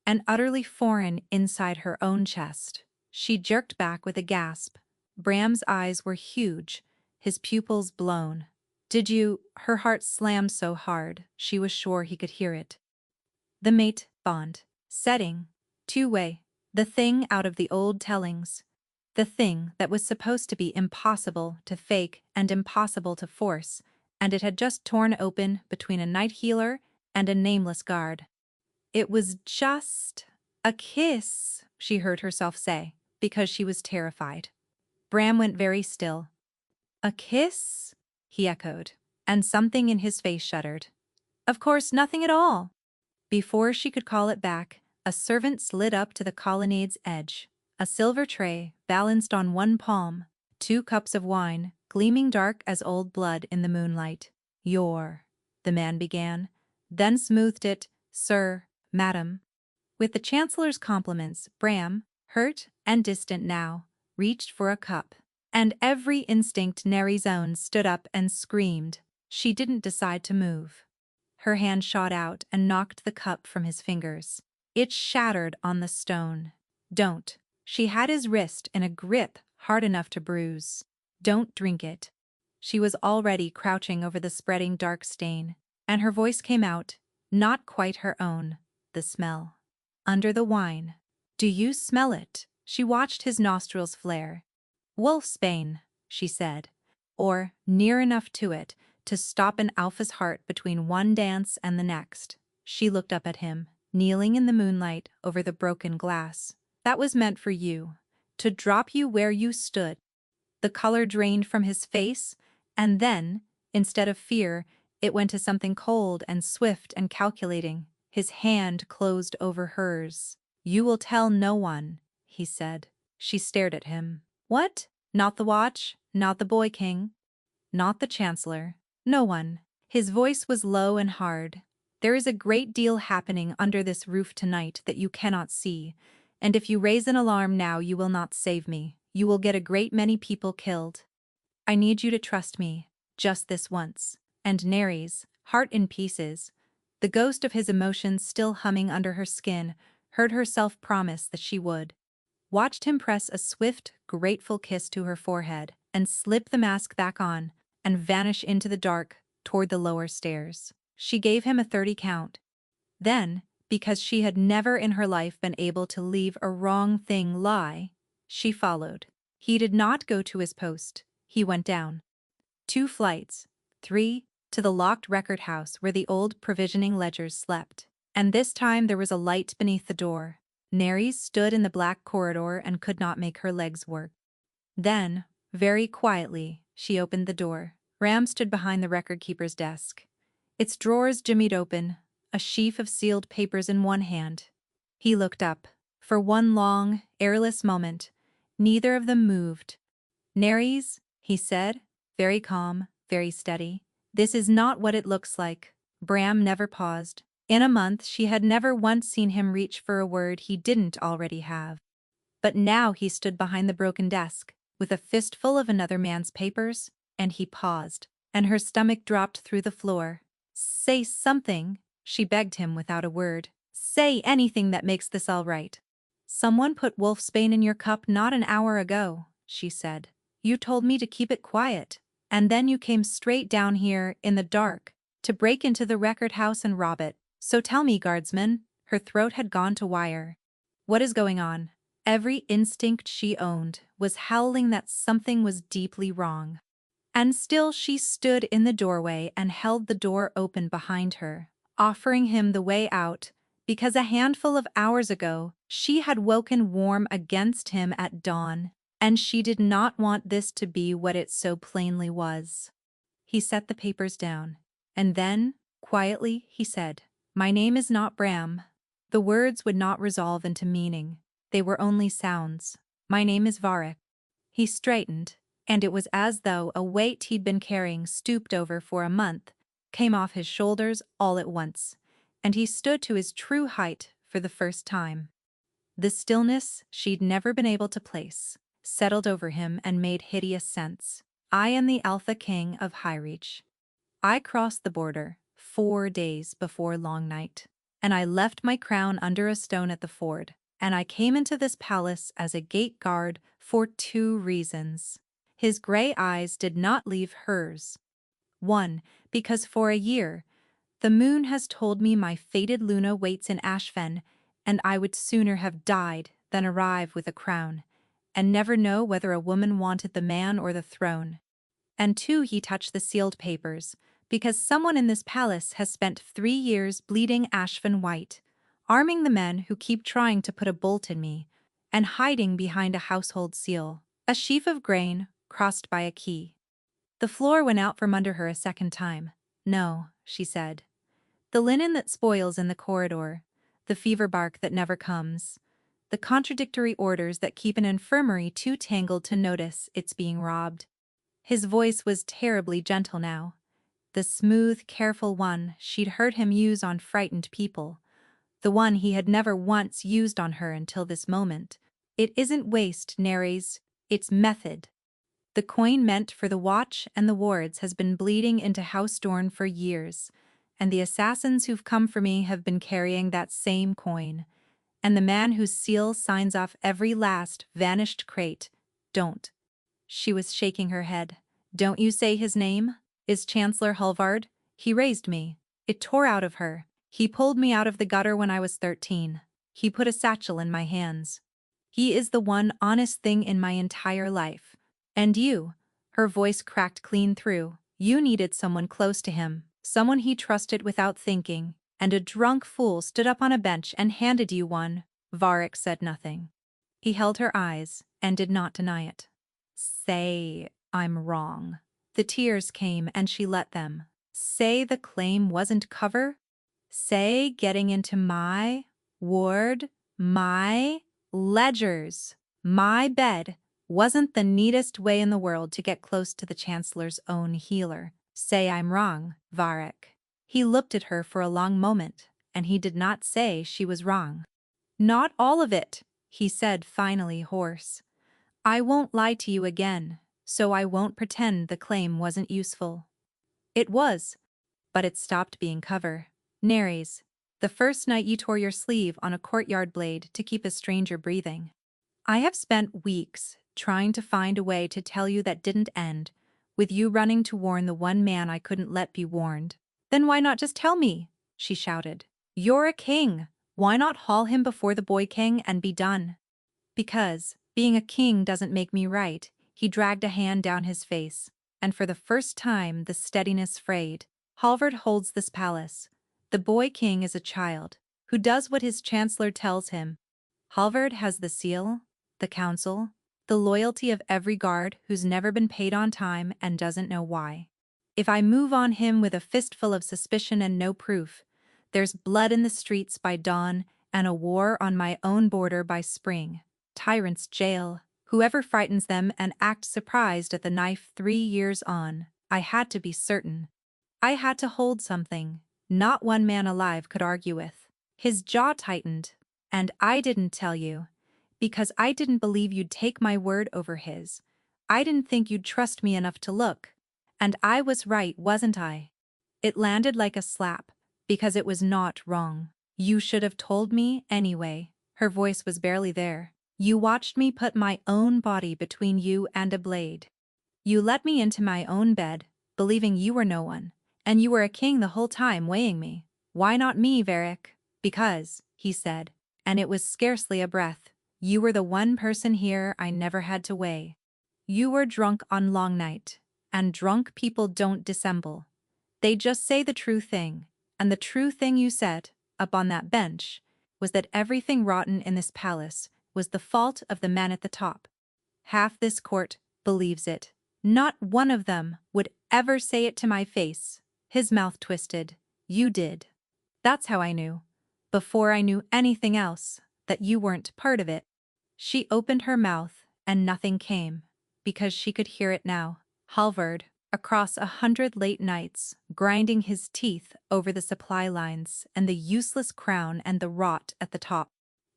and utterly foreign inside her own chest. She jerked back with a gasp. Bram's eyes were huge, his pupils blown. "Did you—" Her heart slammed so hard, she was sure he could hear it. The mate bond. Setting. Two-way. The thing out of the old tellings. The thing that was supposed to be impossible to fake and impossible to force, and it had just torn open between a night healer and a nameless guard. "It was just a kiss," she heard herself say, because she was terrified. Bram went very still. "A kiss?" he echoed, and something in his face shuddered. "Of course, nothing at all." Before she could call it back, a servant slid up to the colonnade's edge, a silver tray balanced on one palm, 2 cups of wine, gleaming dark as old blood in the moonlight. The man began, then smoothed it, sir, madam. With the Chancellor's compliments, Bram, hurt and distant now, reached for a cup. And every instinct Neri's own stood up and screamed. She didn't decide to move. Her hand shot out and knocked the cup from his fingers. It shattered on the stone. Don't. She had his wrist in a grip hard enough to bruise. Don't drink it. She was already crouching over the spreading dark stain, and her voice came out, not quite her own, the smell. Under the wine. Do you smell it? She watched his nostrils flare. Wolfsbane, she said, or near enough to it to stop an alpha's heart between one dance and the next. She looked up at him, kneeling in the moonlight over the broken glass. That was meant for you, to drop you where you stood. The color drained from his face, and then, instead of fear, it went to something cold and swift and calculating. His hand closed over hers. You will tell no one, he said. She stared at him. What? Not the watch? Not the boy king? Not the Chancellor? No one. His voice was low and hard. There is a great deal happening under this roof tonight that you cannot see, and if you raise an alarm now you will not save me. You will get a great many people killed. I need you to trust me, just this once. And Neri's, heart in pieces, the ghost of his emotions still humming under her skin, heard herself promise that she would. Watched him press a swift, grateful kiss to her forehead and slip the mask back on and vanish into the dark toward the lower stairs. She gave him a 30 count. Then, because she had never in her life been able to leave a wrong thing lie, she followed. He did not go to his post. He went down. 2 flights, 3, to the locked record house where the old provisioning ledgers slept. And this time there was a light beneath the door. Neri stood in the black corridor and could not make her legs work. Then, very quietly, she opened the door. Ram stood behind the record-keeper's desk. Its drawers jimmied open, a sheaf of sealed papers in one hand. He looked up. For one long, airless moment, neither of them moved. Neri's, he said, very calm, very steady. This is not what it looks like. Bram never paused. In a month she had never once seen him reach for a word he didn't already have. But now he stood behind the broken desk, with a fistful of another man's papers, and he paused, and her stomach dropped through the floor. Say something, she begged him without a word. Say anything that makes this all right. Someone put wolfsbane in your cup not an hour ago, she said. You told me to keep it quiet, and then you came straight down here, in the dark, to break into the record house and rob it. So tell me, guardsman. Her throat had gone to wire. What is going on? Every instinct she owned was howling that something was deeply wrong. And still she stood in the doorway and held the door open behind her, offering him the way out, because a handful of hours ago she had woken warm against him at dawn, and she did not want this to be what it so plainly was. He set the papers down, and then, quietly, he said, My name is not Bram. The words would not resolve into meaning. They were only sounds. My name is Varric. He straightened, and it was as though a weight he'd been carrying stooped over for a month came off his shoulders all at once, and he stood to his true height for the first time. The stillness she'd never been able to place settled over him and made hideous sense. I am the Alpha King of Highreach. I crossed the border 4 days before Long Night, and I left my crown under a stone at the ford, and I came into this palace as a gate guard for 2 reasons. His gray eyes did not leave hers. 1, because for a year, the moon has told me my fated Luna waits in Ashfen, and I would sooner have died than arrive with a crown, and never know whether a woman wanted the man or the throne. And 2, he touched the sealed papers, because someone in this palace has spent 3 years bleeding Ashfen white, arming the men who keep trying to put a bolt in me, and hiding behind a household seal, a sheaf of grain crossed by a key. The floor went out from under her a second time. No, she said. The linen that spoils in the corridor, the fever bark that never comes, the contradictory orders that keep an infirmary too tangled to notice it's being robbed. His voice was terribly gentle now, the smooth, careful one she'd heard him use on frightened people, the one he had never once used on her until this moment. It isn't waste, Neres, it's method. The coin meant for the watch and the wards has been bleeding into House Dorn for years, and the assassins who've come for me have been carrying that same coin. And the man whose seal signs off every last vanished crate, don't. She was shaking her head. Don't you say his name? Is Chancellor Halvard? He raised me. It tore out of her. He pulled me out of the gutter when I was 13. He put a satchel in my hands. He is the one honest thing in my entire life. And you, her voice cracked clean through, you needed someone close to him, someone he trusted without thinking, and a drunk fool stood up on a bench and handed you one. Varric said nothing. He held her eyes and did not deny it. Say, I'm wrong. The tears came and she let them. Say the claim wasn't cover? Say getting into my ward, my ledgers, my bed wasn't the neatest way in the world to get close to the Chancellor's own healer. Say I'm wrong, Varric. He looked at her for a long moment, and he did not say she was wrong. Not all of it, he said finally hoarse. I won't lie to you again, so I won't pretend the claim wasn't useful. It was, but it stopped being cover. Neres, the first night you tore your sleeve on a courtyard blade to keep a stranger breathing. I have spent weeks trying to find a way to tell you that didn't end, with you running to warn the one man I couldn't let be warned. Then why not just tell me? She shouted. You're a king. Why not haul him before the boy king and be done? Because being a king doesn't make me right. He dragged a hand down his face, and for the first time the steadiness frayed. Halvard holds this palace. The boy king is a child, who does what his chancellor tells him. Halvard has the seal, the council, the loyalty of every guard who's never been paid on time and doesn't know why. If I move on him with a fistful of suspicion and no proof, there's blood in the streets by dawn and a war on my own border by spring. Tyrants jail whoever frightens them and acts surprised at the knife 3 years on. I had to be certain. I had to hold something not one man alive could argue with. His jaw tightened. And I didn't tell you, because I didn't believe you'd take my word over his. I didn't think you'd trust me enough to look. And I was right, wasn't I? It landed like a slap, because it was not wrong. You should have told me anyway. Her voice was barely there. You watched me put my own body between you and a blade. You let me into my own bed, believing you were no one, and you were a king the whole time weighing me. Why not me, Varric? Because, he said, and it was scarcely a breath, you were the one person here I never had to weigh. You were drunk on long night, and drunk people don't dissemble. They just say the true thing, and the true thing you said, up on that bench, was that everything rotten in this palace was the fault of the man at the top. Half this court believes it. Not one of them would ever say it to my face. His mouth twisted. You did. That's how I knew, before I knew anything else, that you weren't part of it. She opened her mouth, and nothing came, because she could hear it now. Halvard, across 100 late nights, grinding his teeth over the supply lines and the useless crown and the rot at the top.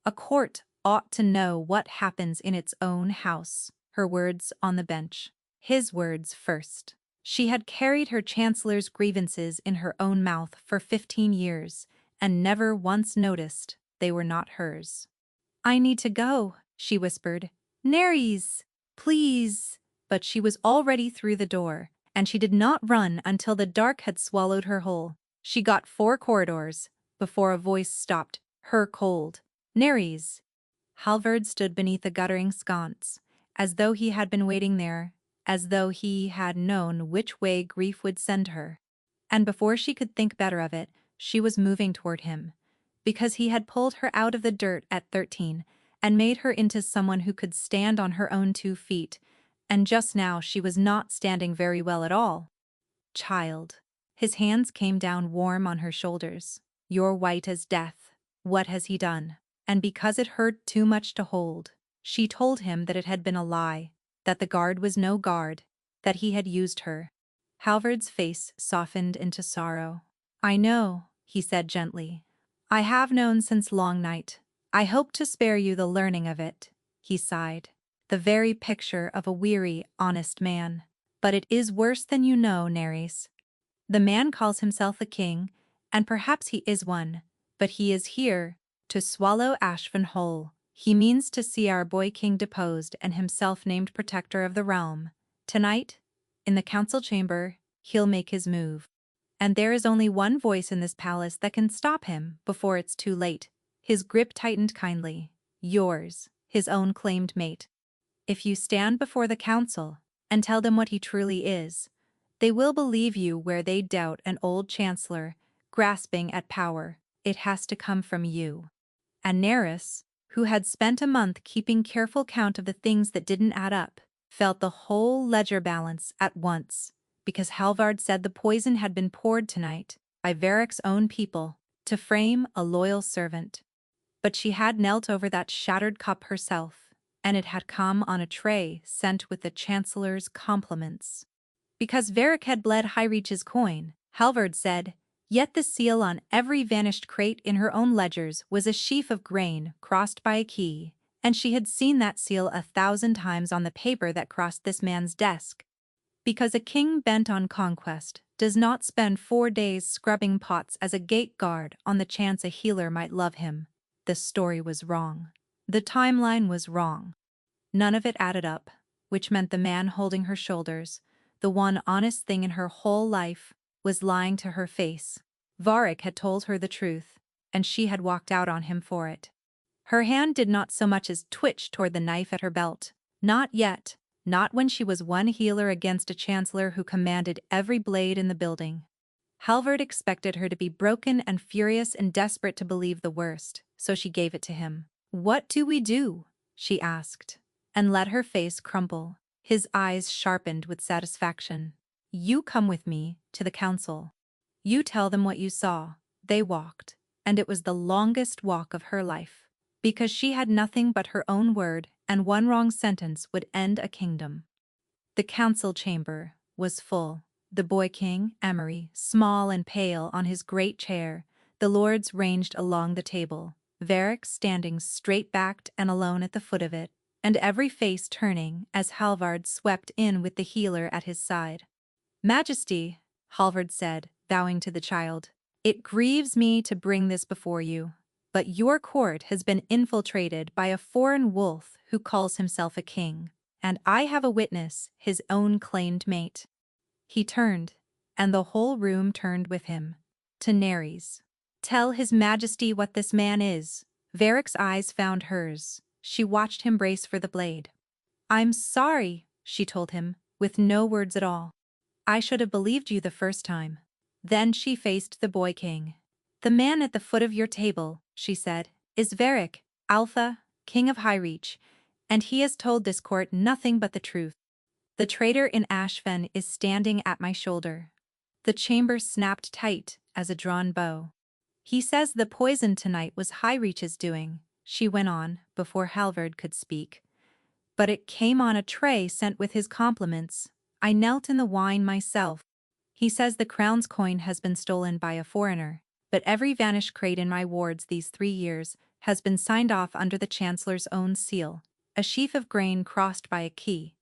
A court ought to know what happens in its own house. Her words on the bench. His words first. She had carried her chancellor's grievances in her own mouth for 15 years, and never once noticed they were not hers. I need to go, she whispered. Neres, please. But she was already through the door, and she did not run until the dark had swallowed her whole. She got 4 corridors before a voice stopped her cold. Neres. Halvard stood beneath a guttering sconce, as though he had been waiting there, as though he had known which way grief would send her. And before she could think better of it, she was moving toward him, because he had pulled her out of the dirt at 13 and made her into someone who could stand on her own 2 feet, and just now she was not standing very well at all. Child. His hands came down warm on her shoulders. You're white as death. What has he done? and because it hurt too much to hold, she told him that it had been a lie, that the guard was no guard, that he had used her. Halvard's face softened into sorrow. "I know," he said gently. "I have known since long night. I hope to spare you the learning of it," he sighed. "The very picture of a weary, honest man. But it is worse than you know, Nerys. The man calls himself a king, and perhaps he is one, but he is here to swallow Ashfin whole. He means to see our boy king deposed and himself named protector of the realm. Tonight, in the council chamber, he'll make his move. And there is only one voice in this palace that can stop him before it's too late." His grip tightened kindly. "Yours, his own claimed mate. If you stand before the council and tell them what he truly is, they will believe you where they doubt an old chancellor grasping at power. It has to come from you." And Nerys, who had spent a month keeping careful count of the things that didn't add up, felt the whole ledger balance at once, because Halvard said the poison had been poured tonight by Varric's own people to frame a loyal servant. But she had knelt over that shattered cup herself, and it had come on a tray sent with the Chancellor's compliments. Because Varric had bled Highreach's coin, Halvard said, yet the seal on every vanished crate in her own ledgers was a sheaf of grain crossed by a key, and she had seen that seal 1,000 times on the paper that crossed this man's desk. Because a king bent on conquest does not spend 4 days scrubbing pots as a gate guard on the chance a healer might love him. The story was wrong. The timeline was wrong. None of it added up, which meant the man holding her shoulders, the one honest thing in her whole life, was lying to her face. Varric had told her the truth, and she had walked out on him for it. Her hand did not so much as twitch toward the knife at her belt. Not yet, not when she was one healer against a chancellor who commanded every blade in the building. Halvard expected her to be broken and furious and desperate to believe the worst, so she gave it to him. "What do we do?" she asked, and let her face crumple. His eyes sharpened with satisfaction. "You come with me to the council. You tell them what you saw." They walked, and it was the longest walk of her life, because she had nothing but her own word, and one wrong sentence would end a kingdom. The council chamber was full. The boy king, Emery, small and pale on his great chair, the lords ranged along the table, Varric standing straight-backed and alone at the foot of it, and every face turning as Halvard swept in with the healer at his side. "Majesty," Halvard said, bowing to the child, "it grieves me to bring this before you, but your court has been infiltrated by a foreign wolf who calls himself a king, and I have a witness, his own claimed mate." He turned, and the whole room turned with him, to Nerys. "Tell his majesty what this man is." Varric's eyes found hers. She watched him brace for the blade. "I'm sorry," she told him, with no words at all. "I should have believed you the first time." Then she faced the boy king. "The man at the foot of your table," she said, "is Varric, Alpha, king of Highreach, and he has told this court nothing but the truth. The traitor in Ashfen is standing at my shoulder." The chamber snapped tight as a drawn bow. "He says the poison tonight was Highreach's doing," she went on before Halvard could speak. "But it came on a tray sent with his compliments. I knelt in the wine myself. He says the crown's coin has been stolen by a foreigner, but every vanished crate in my wards these 3 years has been signed off under the chancellor's own seal, a sheaf of grain crossed by a key.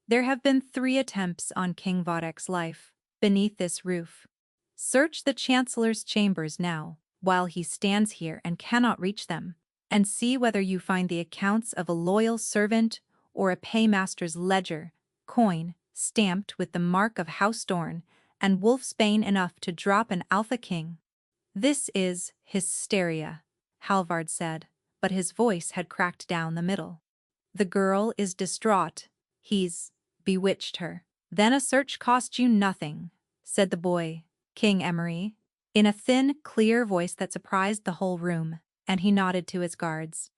There have been 3 attempts on King Vodek's life, beneath this roof. Search the chancellor's chambers now, while he stands here and cannot reach them, and see whether you find the accounts of a loyal servant or a paymaster's ledger, coin, stamped with the mark of House Dorn and wolfsbane enough to drop an Alpha King." "This is hysteria," Halvard said, but his voice had cracked down the middle. "The girl is distraught. He's bewitched her." "Then a search cost you nothing," said the boy, King Emery, in a thin, clear voice that surprised the whole room, and he nodded to his guards.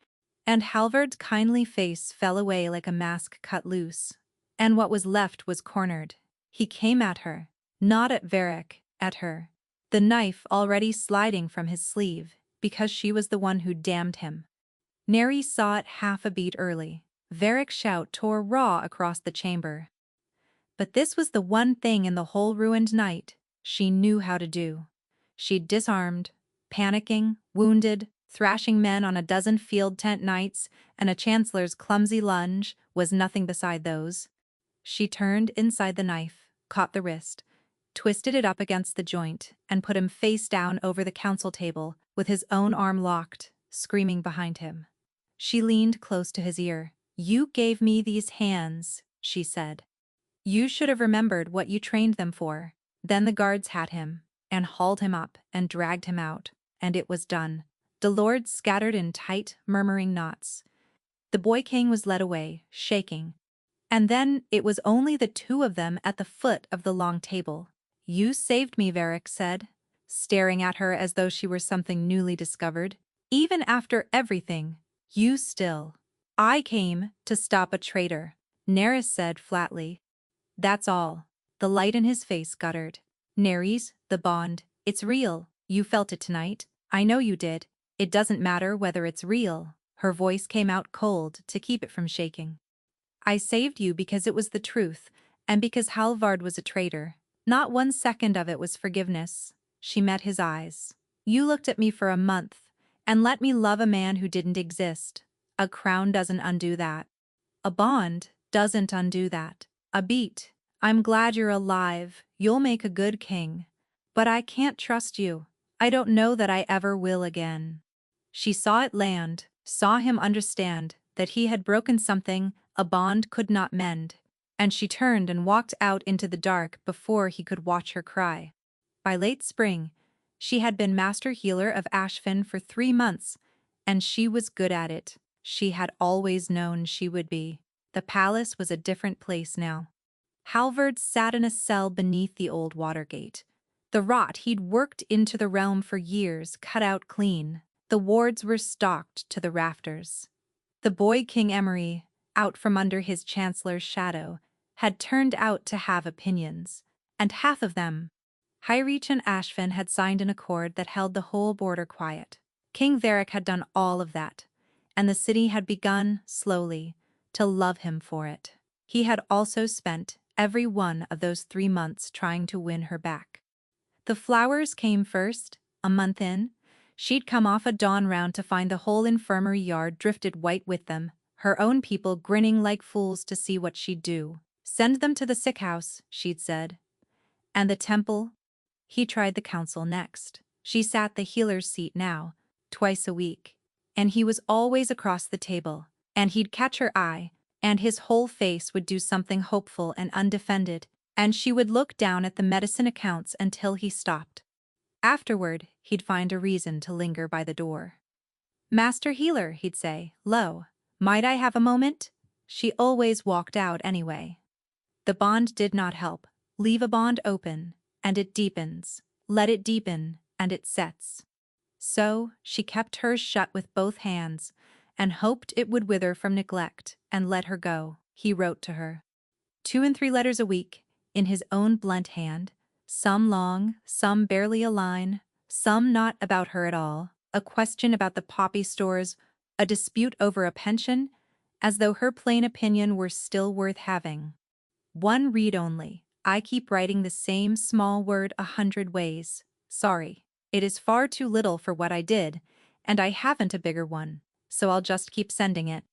And Halvard's kindly face fell away like a mask cut loose, and what was left was cornered. He came at her, not at Varric, at her, the knife already sliding from his sleeve, because she was the one who damned him. Neri saw it half a beat early. Varric's shout tore raw across the chamber. But this was the one thing in the whole ruined night she knew how to do. She'd disarmed, panicking, wounded, thrashing men on a dozen field tent nights, and a chancellor's clumsy lunge was nothing beside those. She turned inside the knife, caught the wrist, twisted it up against the joint, and put him face down over the council table, with his own arm locked, screaming behind him. She leaned close to his ear. "You gave me these hands," she said. "You should have remembered what you trained them for." Then the guards had him, and hauled him up, and dragged him out, and it was done. The lords scattered in tight, murmuring knots. The boy king was led away, shaking. And then it was only the two of them at the foot of the long table. "You saved me," Varric said, staring at her as though she were something newly discovered. "Even after everything, you still." "I came to stop a traitor," Nerys said flatly. "That's all." The light in his face guttered. "Nerys, the bond, it's real. You felt it tonight. I know you did. It doesn't matter whether it's real." Her voice came out cold to keep it from shaking. "I saved you because it was the truth, and because Halvard was a traitor. Not 1 second of it was forgiveness." She met his eyes. "You looked at me for a month, and let me love a man who didn't exist. A crown doesn't undo that. A bond doesn't undo that. A beat. I'm glad you're alive. You'll make a good king. But I can't trust you. I don't know that I ever will again." She saw it land, saw him understand that he had broken something a bond could not mend, and she turned and walked out into the dark before he could watch her cry. By late spring, she had been master healer of Ashfin for 3 months, and she was good at it. She had always known she would be. The palace was a different place now. Halvard sat in a cell beneath the old Watergate. The rot he'd worked into the realm for years cut out clean. The wards were stocked to the rafters. The boy King Emery, out from under his chancellor's shadow, had turned out to have opinions, and half of them. Hyrich and Ashfin had signed an accord that held the whole border quiet. King Varric had done all of that, and the city had begun, slowly, to love him for it. He had also spent every one of those 3 months trying to win her back. The flowers came first, a month in. She'd come off a dawn round to find the whole infirmary yard drifted white with them, her own people grinning like fools to see what she'd do. "Send them to the sick house," she'd said. And the temple? He tried the council next. She sat the healer's seat now, twice a week. And he was always across the table, and he'd catch her eye, and his whole face would do something hopeful and undefended, and she would look down at the medicine accounts until he stopped. Afterward, he'd find a reason to linger by the door. "Master healer," he'd say, low, "might I have a moment?" She always walked out anyway. The bond did not help. Leave a bond open, and it deepens. Let it deepen, and it sets. So, she kept hers shut with both hands, and hoped it would wither from neglect, and let her go. He wrote to her. 2 and 3 letters a week, in his own blunt hand, some long, some barely a line, some not about her at all, a question about the poppy stores, a dispute over a pension, as though her plain opinion were still worth having. One read only. "I keep writing the same small word 100 ways. Sorry. It is far too little for what I did, and I haven't a bigger one, so I'll just keep sending it."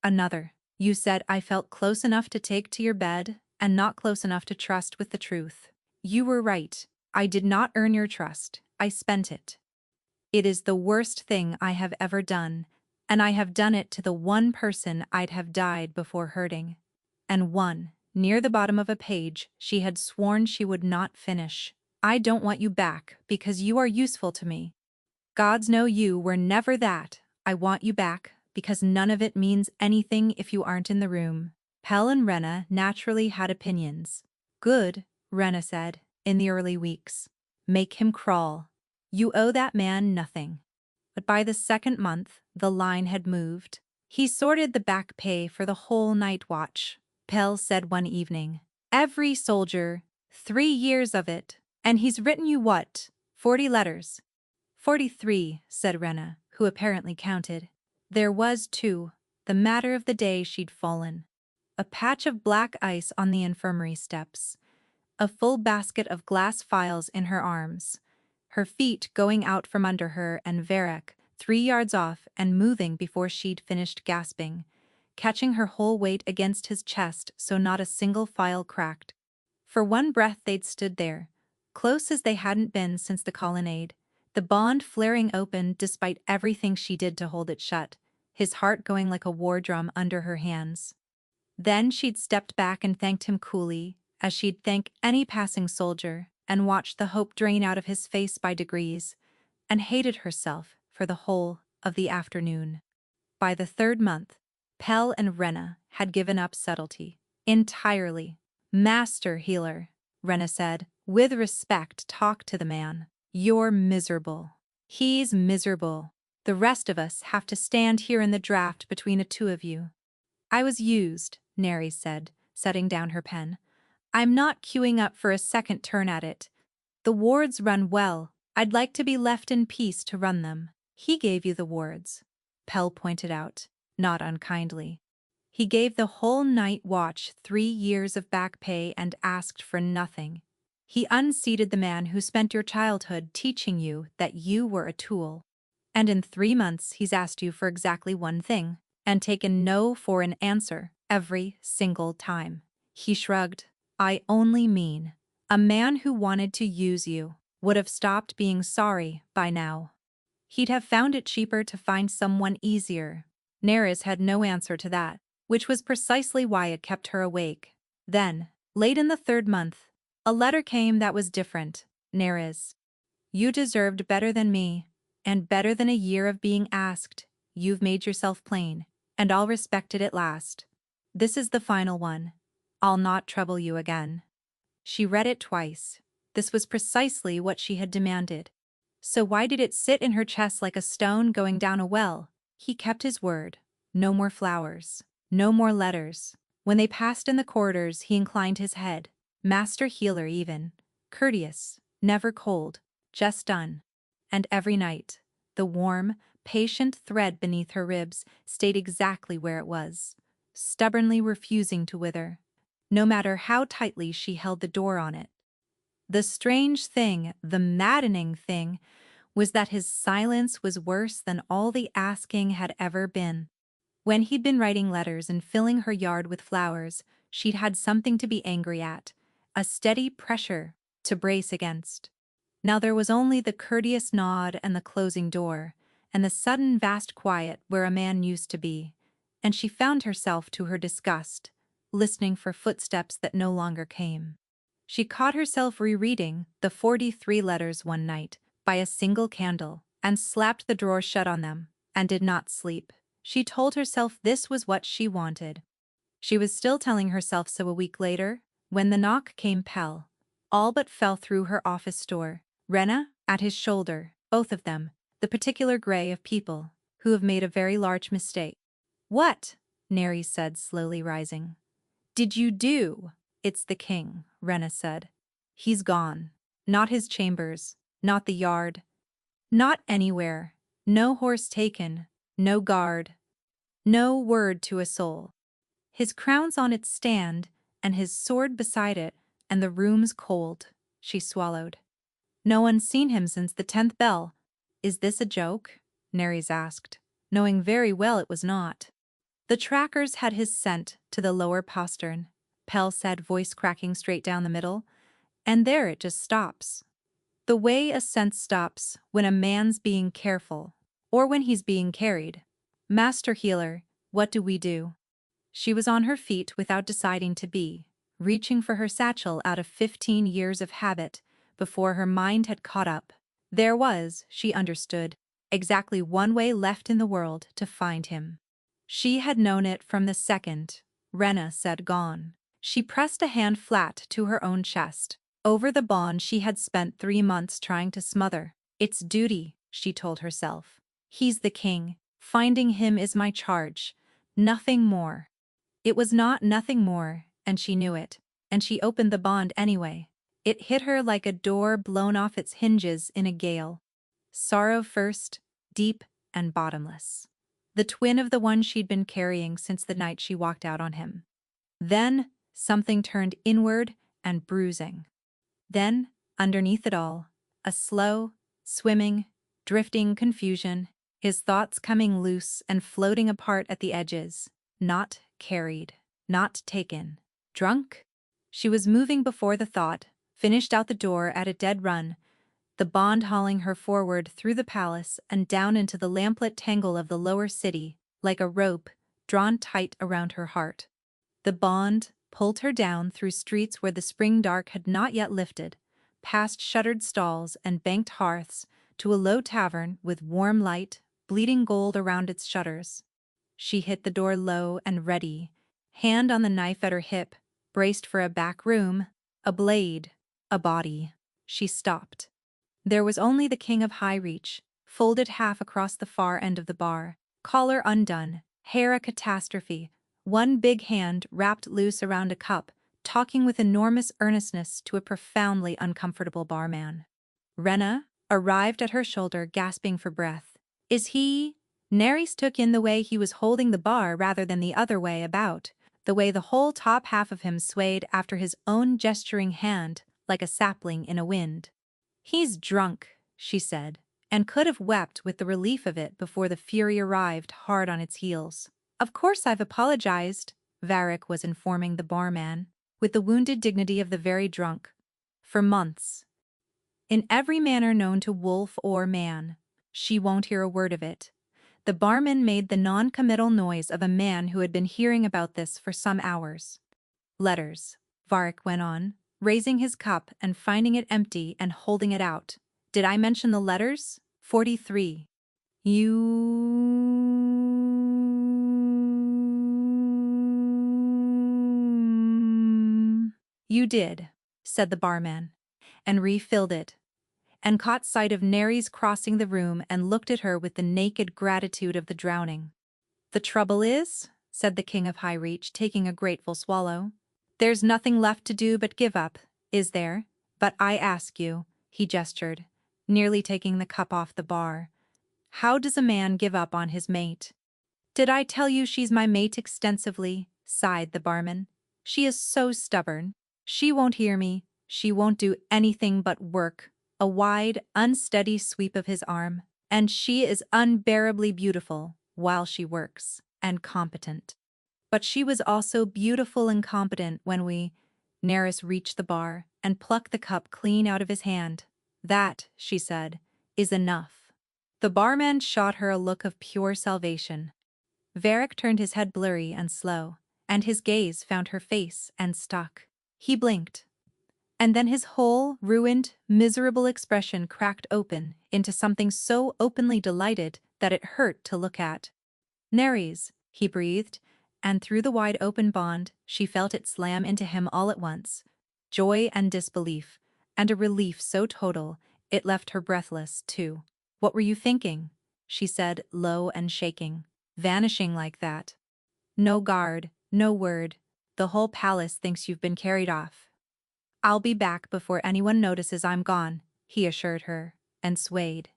Another. "You said I felt close enough to take to your bed, and not close enough to trust with the truth. You were right. I did not earn your trust. I spent it. It is the worst thing I have ever done, and I have done it to the one person I'd have died before hurting." And one, near the bottom of a page, she had sworn she would not finish. "I don't want you back because you are useful to me. Gods know you were never that. I want you back because none of it means anything if you aren't in the room." Pell and Rena naturally had opinions. "Good," Rena said, in the early weeks. "Make him crawl. You owe that man nothing." But by the 2nd month, the line had moved. "He sorted the back pay for the whole night watch," Pell said one evening. "Every soldier, 3 years of it. And he's written you what, 40 letters? 43, said Rena, who apparently counted. There was, too, the matter of the day she'd fallen. A patch of black ice on the infirmary steps, a full basket of glass files in her arms, her feet going out from under her and Varek 3 yards off and moving before she'd finished gasping, catching her whole weight against his chest so not a single file cracked. For one breath they'd stood there, close as they hadn't been since the colonnade, the bond flaring open despite everything she did to hold it shut, his heart going like a war drum under her hands. Then she'd stepped back and thanked him coolly, as she'd thank any passing soldier, and watched the hope drain out of his face by degrees, and hated herself for the whole of the afternoon. By the 3rd month, Pell and Rena had given up subtlety. Entirely. "Master healer," Rena said, "with respect, talk to the man. You're miserable. He's miserable. The rest of us have to stand here in the draft between the two of you." "I was used," Neri said, setting down her pen. "I'm not queuing up for a second turn at it. The wards run well. I'd like to be left in peace to run them." "He gave you the wards," Pell pointed out, not unkindly. "He gave the whole night watch 3 years of back pay and asked for nothing. He unseated the man who spent your childhood teaching you that you were a tool. And in 3 months he's asked you for exactly one thing, and taken no for an answer every single time." He shrugged. "I only mean, a man who wanted to use you would have stopped being sorry by now. He'd have found it cheaper to find someone easier." Neris had no answer to that, which was precisely why it kept her awake. Then, late in the 3rd month, a letter came that was different. "Neris, you deserved better than me, and better than a year of being asked. You've made yourself plain, and I'll respect it at last. This is the final one. I'll not trouble you again." She read it twice. This was precisely what she had demanded. So why did it sit in her chest like a stone going down a well? He kept his word. No more flowers. No more letters. When they passed in the corridors, he inclined his head. Master healer even. Courteous. Never cold. Just done. And every night, the warm, patient thread beneath her ribs stayed exactly where it was, stubbornly refusing to wither, no matter how tightly she held the door on it. The strange thing, the maddening thing, was that his silence was worse than all the asking had ever been. When he'd been writing letters and filling her yard with flowers, she'd had something to be angry at, a steady pressure to brace against. Now there was only the courteous nod and the closing door, and the sudden vast quiet where a man used to be, and she found herself, to her disgust, listening for footsteps that no longer came. She caught herself rereading the 43 letters one night, by a single candle, and slapped the drawer shut on them, and did not sleep. She told herself this was what she wanted. She was still telling herself so a week later, when the knock came. Pell all but fell through her office door, Rena at his shoulder, both of them, the particular grey of people who have made a very large mistake. "What?" Neri said, slowly rising. "Did you do?" "It's the king," Rena said. "He's gone. Not his chambers, not the yard, not anywhere. No horse taken, no guard, no word to a soul. His crown's on its stand, and his sword beside it, and the room's cold." She swallowed. "No one's seen him since the 10th bell." "Is this a joke?" Neris asked, knowing very well it was not. "The trackers had his scent to the lower postern," Pell said, voice cracking straight down the middle, "and there it just stops. The way a scent stops when a man's being careful, or when he's being carried. Master healer, what do we do?" She was on her feet without deciding to be, reaching for her satchel out of 15 years of habit before her mind had caught up. There was, she understood, exactly one way left in the world to find him. She had known it from the second Rena said gone. She pressed a hand flat to her own chest, over the bond she had spent 3 months trying to smother. "It's duty," she told herself. "He's the king. Finding him is my charge. Nothing more." It was not nothing more, and she knew it, and she opened the bond anyway. It hit her like a door blown off its hinges in a gale. Sorrow first, deep and bottomless. the twin of the one she'd been carrying since the night she walked out on him. Then, something turned inward and bruising. Then, underneath it all, a slow, swimming, drifting confusion, his thoughts coming loose and floating apart at the edges, not carried, not taken. Drunk? She was moving before the thought, finished out the door at a dead run, the bond hauling her forward through the palace and down into the lamplit tangle of the lower city, like a rope drawn tight around her heart. The bond pulled her down through streets where the spring dark had not yet lifted, past shuttered stalls and banked hearths, to a low tavern with warm light, bleeding gold around its shutters. She hit the door low and ready, hand on the knife at her hip, braced for a back room, a blade, a body. She stopped. There was only the King of High Reach, folded half across the far end of the bar, collar undone, hair a catastrophe, one big hand wrapped loose around a cup, talking with enormous earnestness to a profoundly uncomfortable barman. Rena arrived at her shoulder, gasping for breath. Is he? Nerys took in the way he was holding the bar rather than the other way about, the way the whole top half of him swayed after his own gesturing hand, like a sapling in a wind. He's drunk, she said, and could have wept with the relief of it before the fury arrived hard on its heels. Of course I've apologized, Varric was informing the barman, with the wounded dignity of the very drunk. For months. In every manner known to wolf or man. She won't hear a word of it. The barman made the non-committal noise of a man who had been hearing about this for some hours. Letters, Varric went on, raising his cup and finding it empty and holding it out. Did I mention the letters? 43. You did, said the barman, and refilled it, and caught sight of Nerys crossing the room and looked at her with the naked gratitude of the drowning. The trouble is, said the King of High Reach, taking a grateful swallow, there's nothing left to do but give up, is there? But I ask you, he gestured, nearly taking the cup off the bar. How does a man give up on his mate? Did I tell you she's my mate extensively? Sighed the barman. She is so stubborn. She won't hear me. She won't do anything but work. A wide, unsteady sweep of his arm. And she is unbearably beautiful while she works, and competent. But she was also beautiful and competent when Nerys reached the bar and plucked the cup clean out of his hand. That, she said, is enough. The barman shot her a look of pure salvation. Varric turned his head blurry and slow, and his gaze found her face and stuck. He blinked. And then his whole ruined, miserable expression cracked open into something so openly delighted that it hurt to look at. Nerys, he breathed, and through the wide-open bond she felt it slam into him all at once. Joy and disbelief, and a relief so total it left her breathless, too. What were you thinking? She said, low and shaking. Vanishing like that. No guard, no word. The whole palace thinks you've been carried off. I'll be back before anyone notices I'm gone, he assured her, and swayed.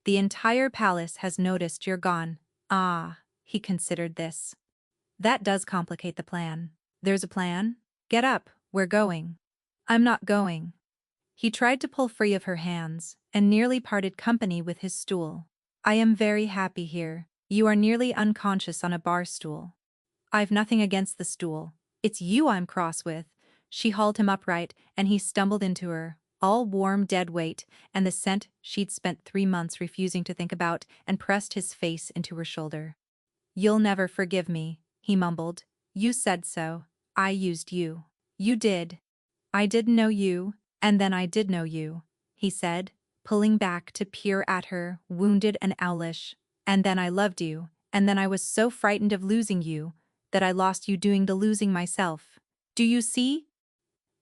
The entire palace has noticed you're gone. Ah, he considered this. That does complicate the plan. There's a plan? Get up, we're going. I'm not going. He tried to pull free of her hands, and nearly parted company with his stool. I am very happy here. You are nearly unconscious on a bar stool. I've nothing against the stool. It's you I'm cross with. She hauled him upright, and he stumbled into her, all warm dead weight, and the scent she'd spent 3 months refusing to think about, and pressed his face into her shoulder. You'll never forgive me, he mumbled. You said so. I used you. You did. I didn't know you, and then I did know you, he said, pulling back to peer at her, wounded and owlish. And then I loved you, and then I was so frightened of losing you that I lost you doing the losing myself. Do you see?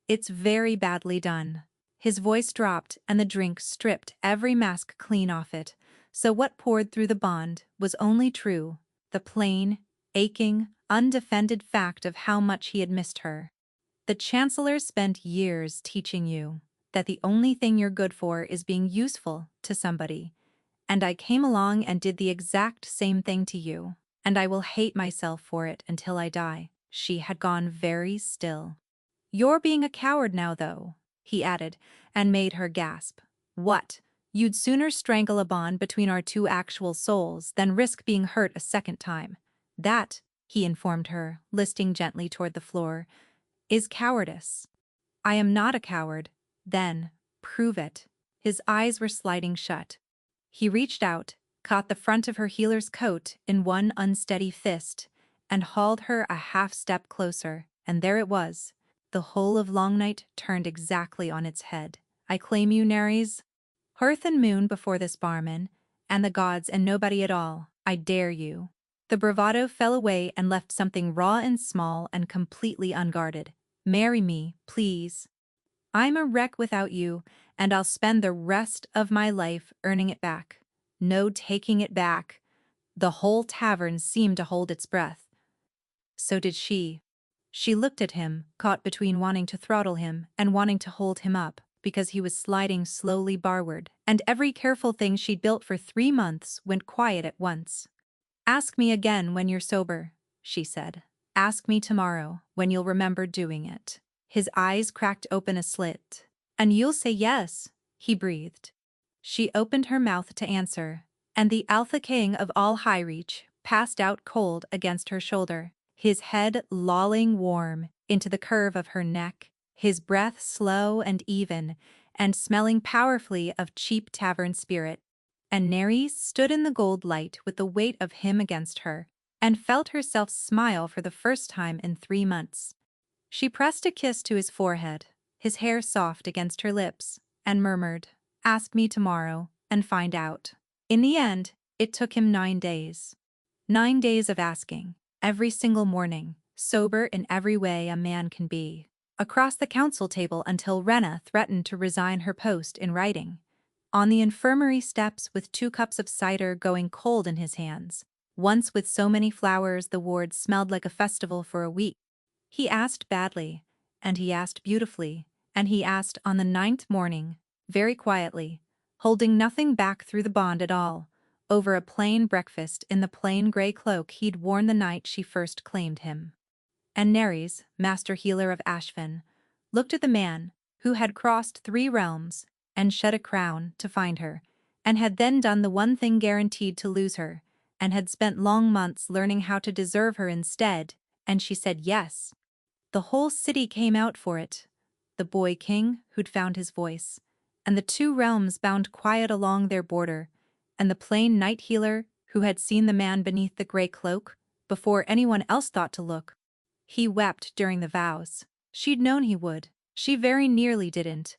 It's very badly done. His voice dropped and the drink stripped every mask clean off it, so what poured through the bond was only true, the plain, aching, undefended fact of how much he had missed her. The Chancellor spent years teaching you that the only thing you're good for is being useful to somebody, and I came along and did the exact same thing to you, and I will hate myself for it until I die." She had gone very still. "You're being a coward now, though," he added, and made her gasp. "What? You'd sooner strangle a bond between our two actual souls than risk being hurt a second time. That," he informed her, listing gently toward the floor, "is cowardice." "I am not a coward." "Then, prove it." His eyes were sliding shut. He reached out, caught the front of her healer's coat in one unsteady fist, and hauled her a half-step closer, and there it was. The whole of Longnight turned exactly on its head. "I claim you, Nares. Hearth and moon before this barman, and the gods and nobody at all. I dare you." The bravado fell away and left something raw and small and completely unguarded. "Marry me, please. I'm a wreck without you, and I'll spend the rest of my life earning it back." No taking it back. The whole tavern seemed to hold its breath. So did she. She looked at him, caught between wanting to throttle him and wanting to hold him up, because he was sliding slowly barward, and every careful thing she'd built for 3 months went quiet at once. "Ask me again when you're sober," she said. "Ask me tomorrow, when you'll remember doing it." His eyes cracked open a slit. "And you'll say yes," he breathed. She opened her mouth to answer, and the Alpha King of all Highreach passed out cold against her shoulder, his head lolling warm into the curve of her neck, his breath slow and even, and smelling powerfully of cheap tavern spirit. And Nares stood in the gold light with the weight of him against her, and felt herself smile for the first time in 3 months. She pressed a kiss to his forehead, his hair soft against her lips, and murmured, "Ask me tomorrow, and find out." In the end, it took him 9 days. 9 days of asking, every single morning, sober in every way a man can be, across the council table until Rena threatened to resign her post in writing, on the infirmary steps with 2 cups of cider going cold in his hands, once with so many flowers the ward smelled like a festival for a week. He asked badly, and he asked beautifully, and he asked on the 9th morning, very quietly, holding nothing back through the bond at all, over a plain breakfast in the plain gray cloak he'd worn the night she first claimed him. And Nares, master healer of Ashfin, looked at the man who had crossed 3 realms and shed a crown to find her, and had then done the one thing guaranteed to lose her, and had spent long months learning how to deserve her instead, and she said yes. The whole city came out for it. The boy king who'd found his voice, and the 2 realms bound quiet along their border, and the plain night healer who had seen the man beneath the gray cloak before anyone else thought to look. He wept during the vows. She'd known he would. She very nearly didn't.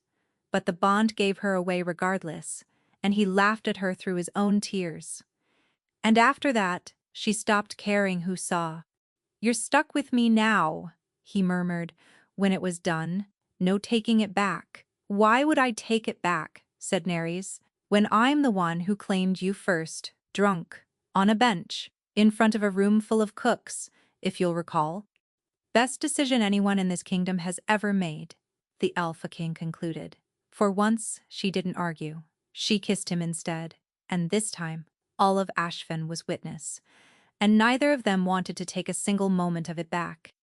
But the bond gave her away regardless, and he laughed at her through his own tears. And after that, she stopped caring who saw. "You're stuck with me now," he murmured, when it was done. "No taking it back." "Why would I take it back," said Nares, "when I'm the one who claimed you first, drunk, on a bench, in front of a room full of cooks, if you'll recall?" "Best decision anyone in this kingdom has ever made," the Alpha King concluded. For once, she didn't argue. She kissed him instead, and this time, all of Ashfin was witness, and neither of them wanted to take a single moment of it back.